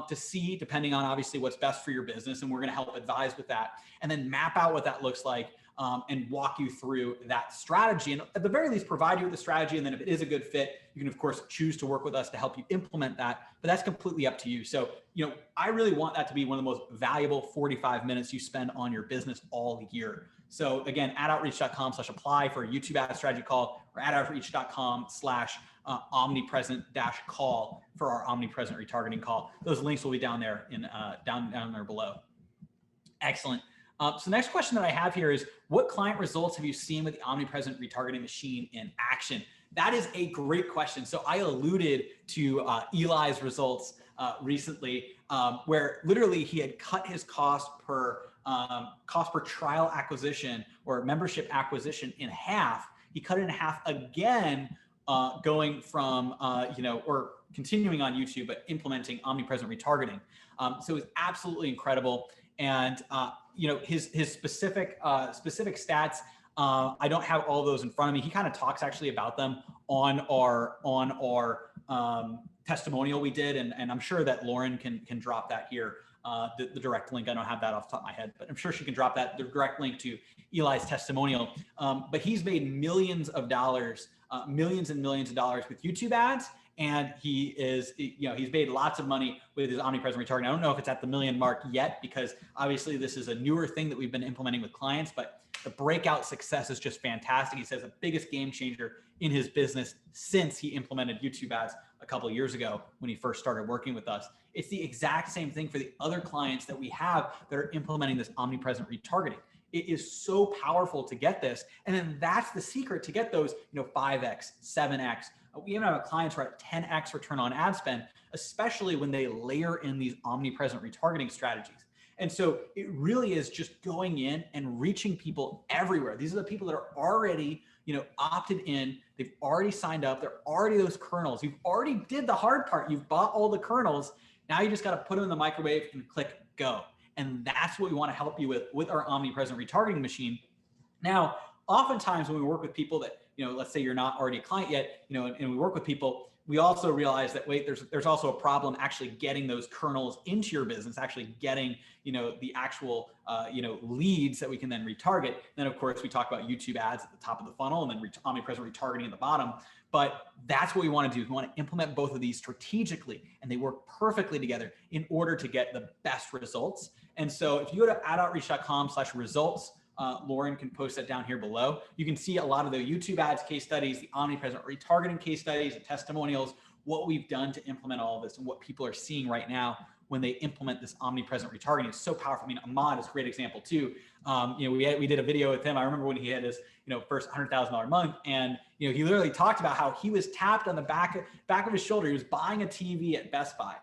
to see, depending on obviously what's best for your business. And we're going to help advise with that, and then map out what that looks like. And walk you through that strategy, and at the very least provide you with the strategy. And then if it is a good fit, you can of course choose to work with us to help you implement that, but that's completely up to you. So, I really want that to be one of the most valuable 45 minutes you spend on your business all year. So again, adoutreach.com/apply for a YouTube ad strategy call, or adoutreach.com/omnipresent-call for our omnipresent retargeting call. Those links will be down there down there below. Excellent. So next question that I have here is, what client results have you seen with the omnipresent retargeting machine in action? That is a great question. So I alluded to Eli's results recently, where literally he had cut his cost per trial acquisition or membership acquisition in half. He cut it in half again, going from, or continuing on YouTube, but implementing omnipresent retargeting. So it was absolutely incredible. And his specific stats, I don't have all those in front of me. He kind of talks actually about them on our testimonial we did, and I'm sure that Lauren can drop that here, the direct link. I don't have that off the top of my head, but I'm sure she can drop the direct link to Eli's testimonial. But he's made millions of dollars, millions and millions of dollars with YouTube ads. And he's made lots of money with his omnipresent retargeting. I don't know if it's at the million mark yet, because obviously this is a newer thing that we've been implementing with clients, but the breakout success is just fantastic. He says the biggest game changer in his business since he implemented YouTube ads a couple of years ago when he first started working with us. It's the exact same thing for the other clients that we have that are implementing this omnipresent retargeting. It is so powerful to get this. And then that's the secret to get those, 5X, 7X. We even have clients who are at 10X return on ad spend, especially when they layer in these omnipresent retargeting strategies. And so it really is just going in and reaching people everywhere. These are the people that are already, opted in. They've already signed up. They're already those kernels. You've already did the hard part. You've bought all the kernels. Now you just got to put them in the microwave and click go. And that's what we want to help you with our omnipresent retargeting machine. Now, oftentimes when we work with people that, let's say you're not already a client yet, and we work with people, we also realize that, wait, there's also a problem actually getting those kernels into your business, actually getting, the actual, leads that we can then retarget. Then of course we talk about YouTube ads at the top of the funnel, and then omnipresent retargeting at the bottom. But that's what we want to do. We want to implement both of these strategically, and they work perfectly together in order to get the best results. And so if you go to adoutreach.com/results, Lauren can post that down here below. You can see a lot of the YouTube ads case studies, the omnipresent retargeting case studies, the testimonials, what we've done to implement all of this, and what people are seeing right now when they implement this omnipresent retargeting. It's so powerful. I mean, Ahmad is a great example too. We did a video with him. I remember when he had his first $100,000 month, and he literally talked about how he was tapped on the back of his shoulder. He was buying a TV at Best Buy,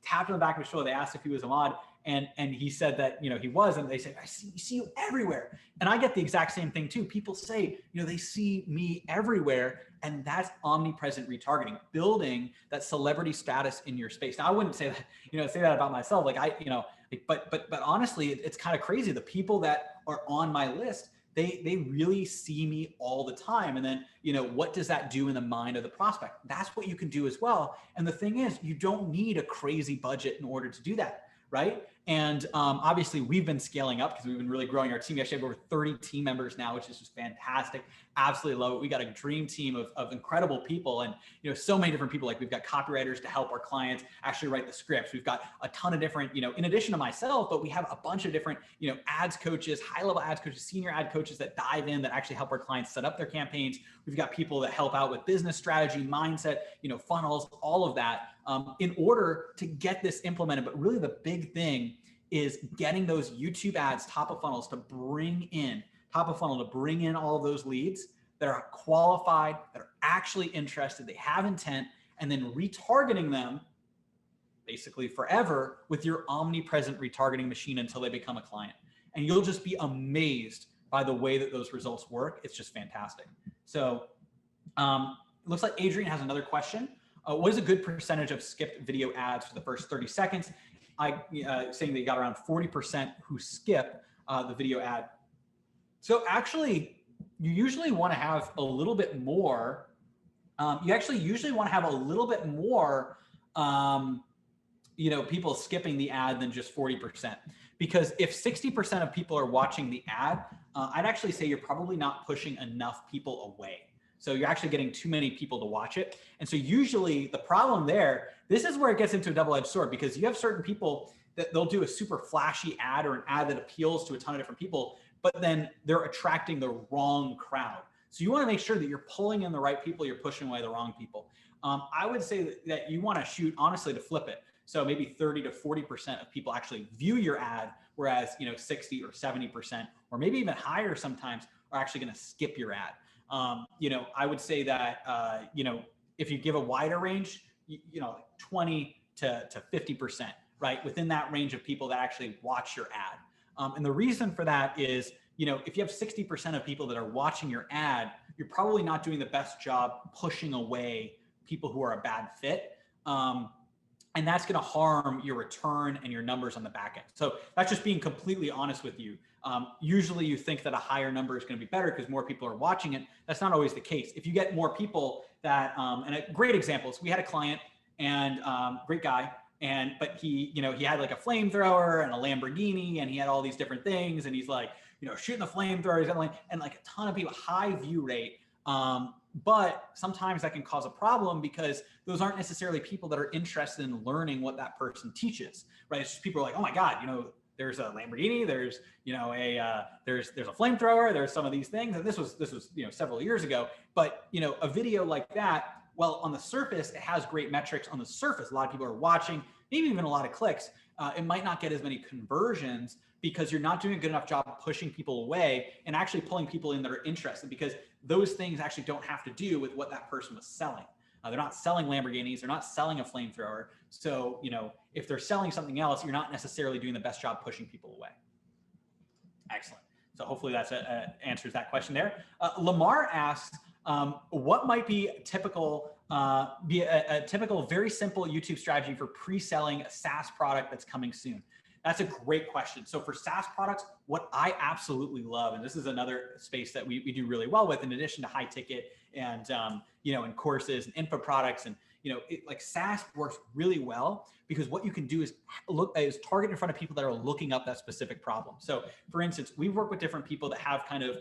tapped on the back of his shoulder. They asked if he was Ahmad, And he said that, he was, and they say, I see you everywhere. And I get the exact same thing too. People say, they see me everywhere. And that's omnipresent retargeting, building that celebrity status in your space. Now, I wouldn't say that, say that about myself. But honestly, it's kind of crazy. The people that are on my list, they really see me all the time. And then, what does that do in the mind of the prospect? That's what you can do as well. And the thing is, you don't need a crazy budget in order to do that, right? And obviously, we've been scaling up because we've been really growing our team. We actually have over 30 team members now, which is just fantastic. Absolutely love it. We got a dream team of incredible people, and so many different people. Like, we've got copywriters to help our clients actually write the scripts. We've got a ton of different, in addition to myself, but we have a bunch of different, ads coaches, high-level ads coaches, senior ad coaches that dive in, that actually help our clients set up their campaigns. We've got people that help out with business strategy, mindset, funnels, all of that, in order to get this implemented. But really, the big thing is getting those YouTube ads top of funnel to bring in all of those leads that are qualified, that are actually interested, they have intent, and then retargeting them basically forever with your omnipresent retargeting machine until they become a client. And you'll just be amazed by the way that those results work. It's just fantastic. So it looks like Adrian has another question. What is a good percentage of skipped video ads for the first 30 seconds? Saying that you got around 40% who skip the video ad. So actually, you usually want to have a little bit more. You actually usually want to have a little bit more, people skipping the ad than just 40%. Because if 60% of people are watching the ad, I'd actually say you're probably not pushing enough people away. So you're actually getting too many people to watch it. And so usually the problem there, this is where it gets into a double-edged sword, because you have certain people that they'll do a super flashy ad or an ad that appeals to a ton of different people, but then they're attracting the wrong crowd. So you want to make sure that you're pulling in the right people, you're pushing away the wrong people. I would say that you want to shoot, honestly, to flip it. So maybe 30 to 40% of people actually view your ad, whereas 60 or 70%, or maybe even higher sometimes, are actually going to skip your ad. I would say that, if you give a wider range, 20 to 50%, right? Within that range of people that actually watch your ad. And the reason for that is, if you have 60% of people that are watching your ad, you're probably not doing the best job pushing away people who are a bad fit. And that's going to harm your return and your numbers on the back end. So that's just being completely honest with you. Usually you think that a higher number is going to be better because more people are watching it. That's not always the case. If you get more people that, and a great example is we had a client, and great guy, but he had like a flamethrower and a Lamborghini, and he had all these different things, and he's like, shooting the flamethrower, and like a ton of people, high view rate. But sometimes that can cause a problem because those aren't necessarily people that are interested in learning what that person teaches, right? It's just people are like, oh my God, there's a Lamborghini, there's there's a flamethrower, there's some of these things, and this was several years ago. But a video like that, well, on the surface, it has great metrics. On the surface, a lot of people are watching, maybe even a lot of clicks. It might not get as many conversions because you're not doing a good enough job pushing people away and actually pulling people in that are interested, because those things actually don't have to do with what that person was selling. They're not selling Lamborghinis, they're not selling a flamethrower. So, if they're selling something else, you're not necessarily doing the best job pushing people away. Excellent. So hopefully that answers that question there. Lamar asks, what might be a typical, very simple YouTube strategy for pre-selling a SaaS product that's coming soon? That's a great question. So for SaaS products, what I absolutely love, and this is another space that we do really well with, in addition to high ticket and, and courses and info products, and, like SaaS works really well because what you can do is target in front of people that are looking up that specific problem. So for instance, we've worked with different people that have kind of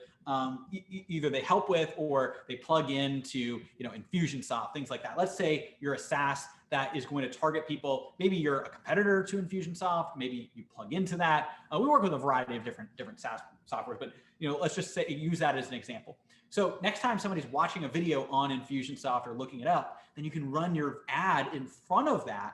either they help with or they plug into, Infusionsoft, things like that. Let's say you're a SaaS that is going to target people. Maybe you're a competitor to Infusionsoft. Maybe you plug into that. We work with a variety of different SaaS softwares, but let's just say use that as an example. So next time somebody's watching a video on Infusionsoft or looking it up, then you can run your ad in front of that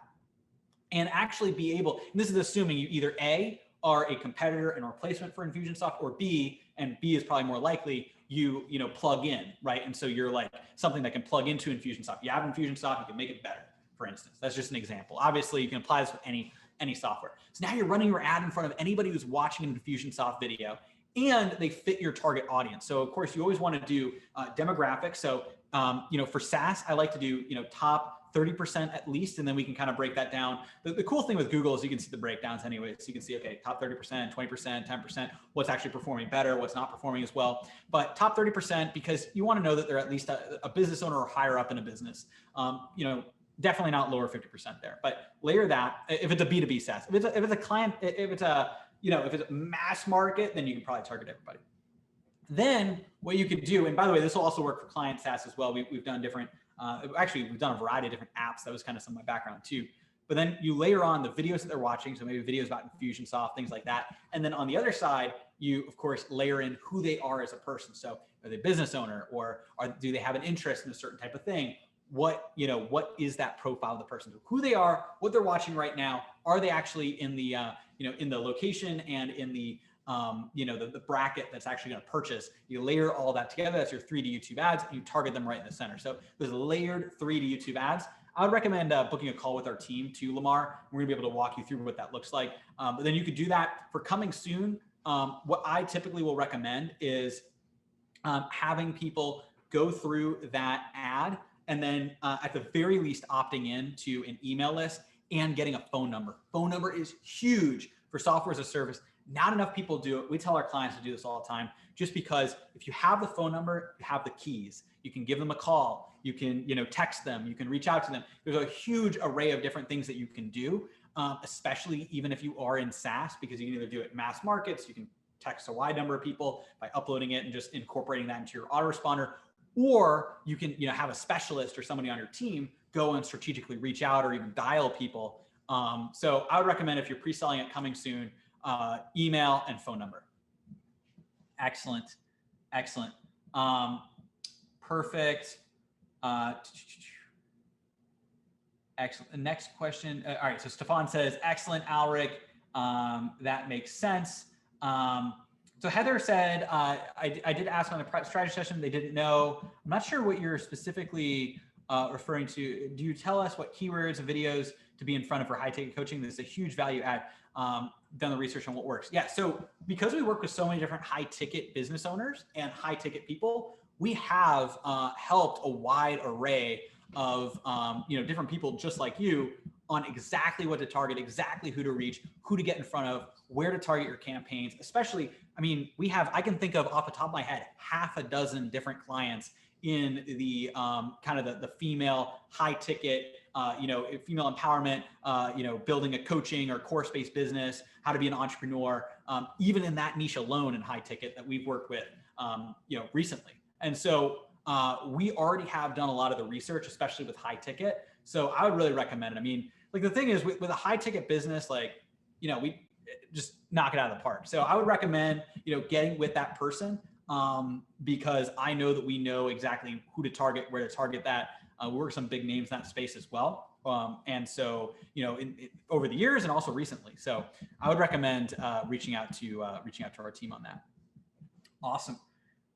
and actually be able, and this is assuming you either A, are a competitor and a replacement for Infusionsoft, or B, and B is probably more likely, you plug in, right? And so you're like something that can plug into Infusionsoft. You have Infusionsoft, you can make it better, for instance. That's just an example. Obviously, you can apply this with any any software. So now you're running your ad in front of anybody who's watching an Infusionsoft video, and they fit your target audience. So of course you always want to do demographics. So, for SaaS, I like to do, top 30% at least, and then we can kind of break that down. The cool thing with Google is you can see the breakdowns anyway. So you can see, okay, top 30%, 20%, 10%, what's actually performing better, what's not performing as well. But top 30%, because you want to know that they're at least a business owner or higher up in a business. Definitely not lower 50% there, but layer that if it's a B2B SaaS. If it's a client, if it's a mass market, then you can probably target everybody. Then what you could do, and by the way, this will also work for client SaaS as well. We've done different, we've done a variety of different apps. That was kind of some of my background too. But then you layer on the videos that they're watching. So maybe videos about Infusionsoft, things like that. And then on the other side, you of course layer in who they are as a person. So are they a business owner, or do they have an interest in a certain type of thing? What is that profile of the person? Who they are, what they're watching right now. Are they actually in the, in the location and in the, the bracket that's actually going to purchase? You layer all that together. That's your 3D YouTube ads, and you target them right in the center. So there's layered 3D YouTube ads. I would recommend booking a call with our team to Lamar. We're gonna be able to walk you through what that looks like. But then you could do that for coming soon. What I typically will recommend is having people go through that ad, and then at the very least opting in to an email list and getting a phone number. Phone number is huge for software as a service. Not enough people do it. We tell our clients to do this all the time, just because if you have the phone number, you have the keys. You can give them a call. You can, text them. You can reach out to them. There's a huge array of different things that you can do, especially even if you are in SaaS, because you can either do it mass markets. You can text a wide number of people by uploading it and just incorporating that into your autoresponder, or you can, have a specialist or somebody on your team go and strategically reach out or even dial people. So I would recommend, if you're pre-selling it coming soon, email and phone number. Excellent. Perfect. Excellent. The next question. All right. So Stefan says, excellent, Aleric. That makes sense. So Heather said, I did ask on the strategy session, they didn't know. I'm not sure what you're specifically referring to. Do you tell us what keywords and videos to be in front of for high ticket coaching? This is a huge value add. Done the research on what works. Yeah, so because we work with so many different high ticket business owners and high ticket people, we have helped a wide array of different people just like you on exactly what to target, exactly who to reach, who to get in front of, where to target your campaigns. Especially, I can think of off the top of my head, half a dozen different clients in the kind of the female high ticket, female empowerment, building a coaching or course-based business, how to be an entrepreneur, even in that niche alone in high ticket that we've worked with, recently. And so we already have done a lot of the research, especially with high ticket. So I would really recommend it. The thing is with a high ticket business, we just knock it out of the park. So I would recommend, getting with that person, because I know that we know exactly who to target, where to target that. We work with some big names in that space as well. And so, over the years and also recently. So I would recommend reaching out to our team on that. Awesome.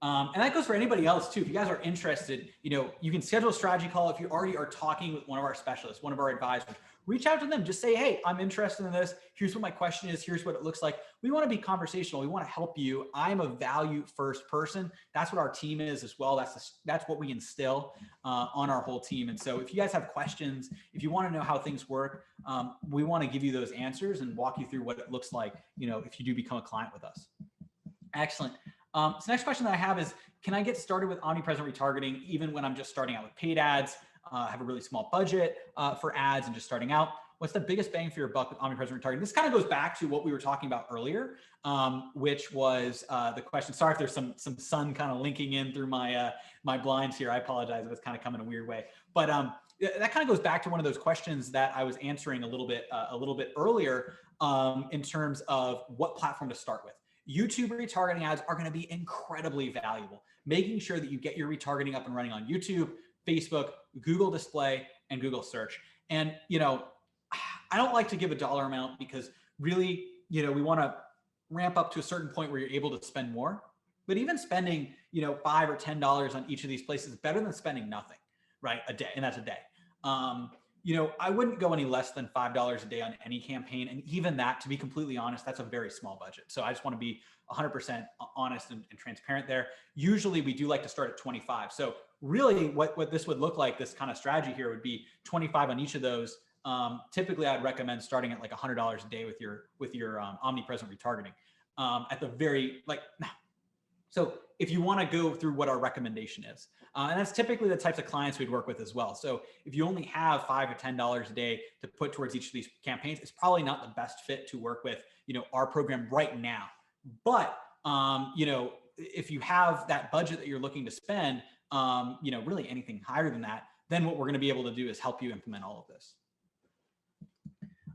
And that goes for anybody else too. If you guys are interested, you can schedule a strategy call. If you already are talking with one of our specialists, one of our advisors, reach out to them. Just say, hey, I'm interested in this. Here's what my question is. Here's what it looks like. We want to be conversational. We want to help you. I'm a value first person. That's what our team is as well. That's what we instill on our whole team. And so if you guys have questions, if you want to know how things work, we want to give you those answers and walk you through what it looks like, if you do become a client with us. Excellent. So next question that I have is, can I get started with OmniPresent retargeting even when I'm just starting out with paid ads, have a really small budget for ads and just starting out? What's the biggest bang for your buck with OmniPresent retargeting? This kind of goes back to what we were talking about earlier, which was the question. Sorry if there's some sun kind of linking in through my my blinds here. I apologize if it's kind of coming a weird way. But that kind of goes back to one of those questions that I was answering a little bit earlier in terms of what platform to start with. YouTube retargeting ads are going to be incredibly valuable. Making sure that you get your retargeting up and running on YouTube, Facebook, Google Display, and Google Search. And, I don't like to give a dollar amount because really, we want to ramp up to a certain point where you're able to spend more. But even spending, $5 or $10 on each of these places is better than spending nothing, right? A day, and that's a day. I wouldn't go any less than $5 a day on any campaign. And even that, to be completely honest, that's a very small budget. So I just want to be 100% honest and transparent there. Usually we do like to start at 25. So really what this would look like, this kind of strategy here would be 25 on each of those. Typically I'd recommend starting at like $100 a day with your OmniPresent retargeting at the very so if you want to go through what our recommendation is, and that's typically the types of clients we'd work with as well. So if you only have $5 or $10 a day to put towards each of these campaigns, it's probably not the best fit to work with, our program right now. But, if you have that budget that you're looking to spend, really anything higher than that, then what we're going to be able to do is help you implement all of this.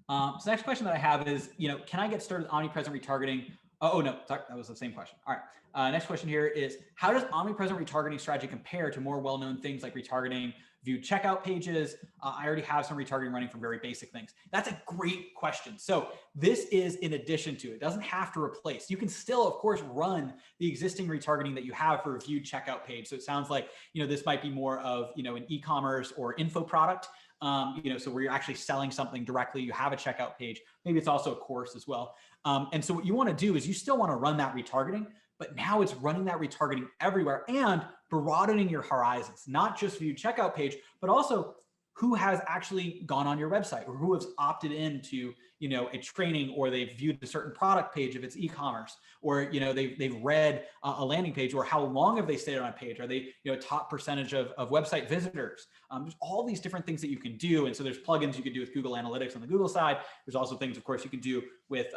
So the next question that I have is, can I get started with OmniPresent retargeting? Oh, no, sorry, that was the same question. All right. Next question here is, how does OmniPresent retargeting strategy compare to more well-known things like retargeting viewed checkout pages? I already have some retargeting running for very basic things. That's a great question. So this is in addition to, it doesn't have to replace. You can still, of course, run the existing retargeting that you have for a viewed checkout page. So it sounds like, this might be more of, an e-commerce or info product. So where you're actually selling something directly, you have a checkout page. Maybe it's also a course as well. And so what you want to do is you still want to run that retargeting, but now it's running that retargeting everywhere and broadening your horizons, not just view checkout page, but also who has actually gone on your website or who has opted into, a training, or they've viewed a certain product page if it's e-commerce, or, they've read a landing page, or how long have they stayed on a page? Are they, a top percentage of website visitors? There's all these different things that you can do. And so there's plugins you can do with Google Analytics on the Google side. There's also things, of course, you can do with,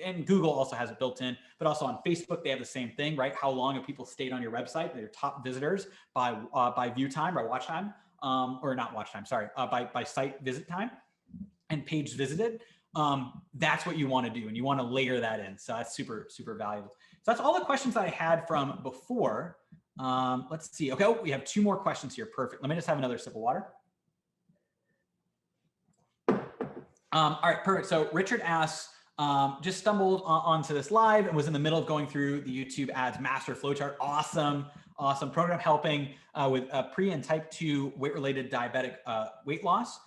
and Google also has it built in, but also on Facebook, they have the same thing, right? How long have people stayed on your website? They're top visitors by view time, by watch time. Or not watch time, sorry, by site visit time and page visited. That's what you want to do, and you want to layer that in. So that's super, super valuable. So that's all the questions that I had from before. Let's see. Okay, we have 2 more questions here. Perfect. Let me just have another sip of water. All right, perfect. So Richard asks, just stumbled onto this live and was in the middle of going through the YouTube Ads Master Flowchart. Awesome program helping with pre and type 2 weight-related diabetic weight loss,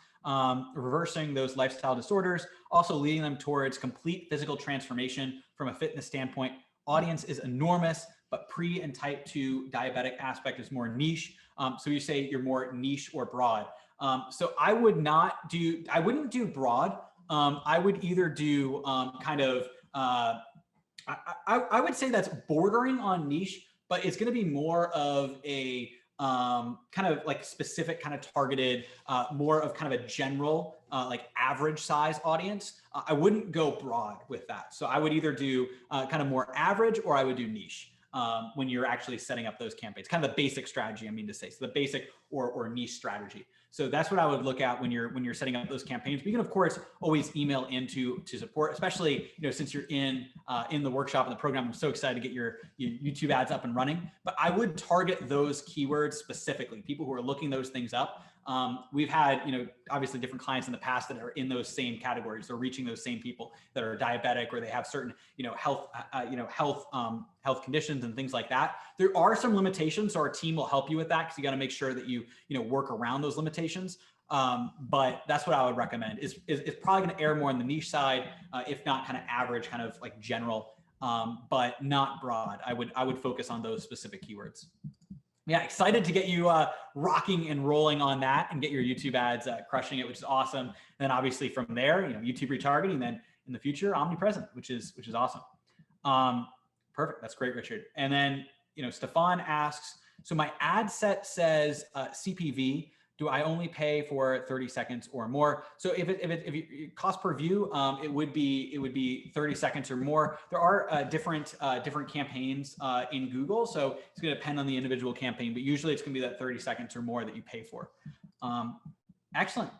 reversing those lifestyle disorders, also leading them towards complete physical transformation from a fitness standpoint. Audience is enormous, but pre and type 2 diabetic aspect is more niche. So you say you're more niche or broad. So I wouldn't do broad. I would either do I would say that's bordering on niche, but it's going to be more of a kind of like specific, kind of targeted, more of kind of a general, like average size audience. I wouldn't go broad with that. So I would either do kind of more average, or I would do niche when you're actually setting up those campaigns, kind of the basic strategy, I mean to say. So the basic or niche strategy. So that's what I would look at when you're setting up those campaigns. But you can, of course, always email into support, especially since you're in the workshop and the program. I'm so excited to get your YouTube ads up and running. But I would target those keywords specifically, people who are looking those things up. We've had obviously different clients in the past that are in those same categories. They're reaching those same people that are diabetic, or they have certain health conditions and things like that. There are some limitations, so our team will help you with that, because you got to make sure that you work around those limitations. But that's what I would recommend. Is probably going to err more on the niche side, if not kind of average, kind of like general, but not broad. I would focus on those specific keywords. Yeah, excited to get you rocking and rolling on that and get your YouTube ads crushing it, which is awesome. And then obviously from there, YouTube retargeting, then in the future, OmniPresent, which is awesome. Perfect. That's great, Richard. And then, Stefan asks, so my ad set says CPV. Do I only pay for 30 seconds or more? So if it cost per view, it would be 30 seconds or more. There are different campaigns in Google, so it's going to depend on the individual campaign, but usually it's going to be that 30 seconds or more that you pay for. Excellent.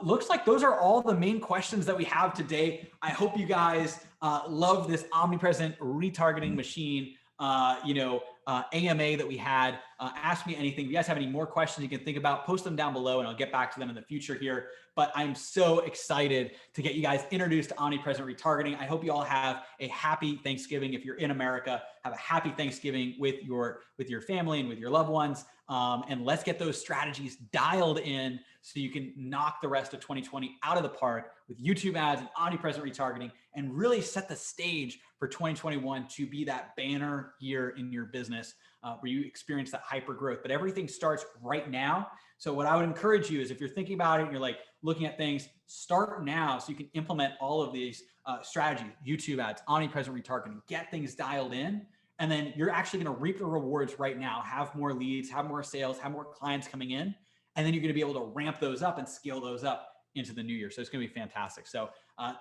Looks like those are all the main questions that we have today. I hope you guys love this OmniPresent retargeting machine. AMA that we had. Ask me anything. If you guys have any more questions you can think about, post them down below and I'll get back to them in the future here. But I'm so excited to get you guys introduced to OmniPresent Retargeting. I hope you all have a happy Thanksgiving. If you're in America, have a happy Thanksgiving with your family and with your loved ones. And let's get those strategies dialed in so you can knock the rest of 2020 out of the park with YouTube ads and OmniPresent Retargeting, and really set the stage for 2021 to be that banner year in your business where you experience that hyper growth. But everything starts right now. So what I would encourage you is, if you're thinking about it and you're like looking at things, start now so you can implement all of these strategies, YouTube ads, OmniPresent Retargeting, get things dialed in. And then you're actually going to reap the rewards right now, have more leads, have more sales, have more clients coming in. And then you're going to be able to ramp those up and scale those up into the new year. So it's going to be fantastic. So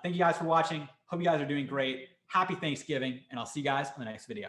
thank you guys for watching. Hope you guys are doing great. Happy Thanksgiving, and I'll see you guys in the next video.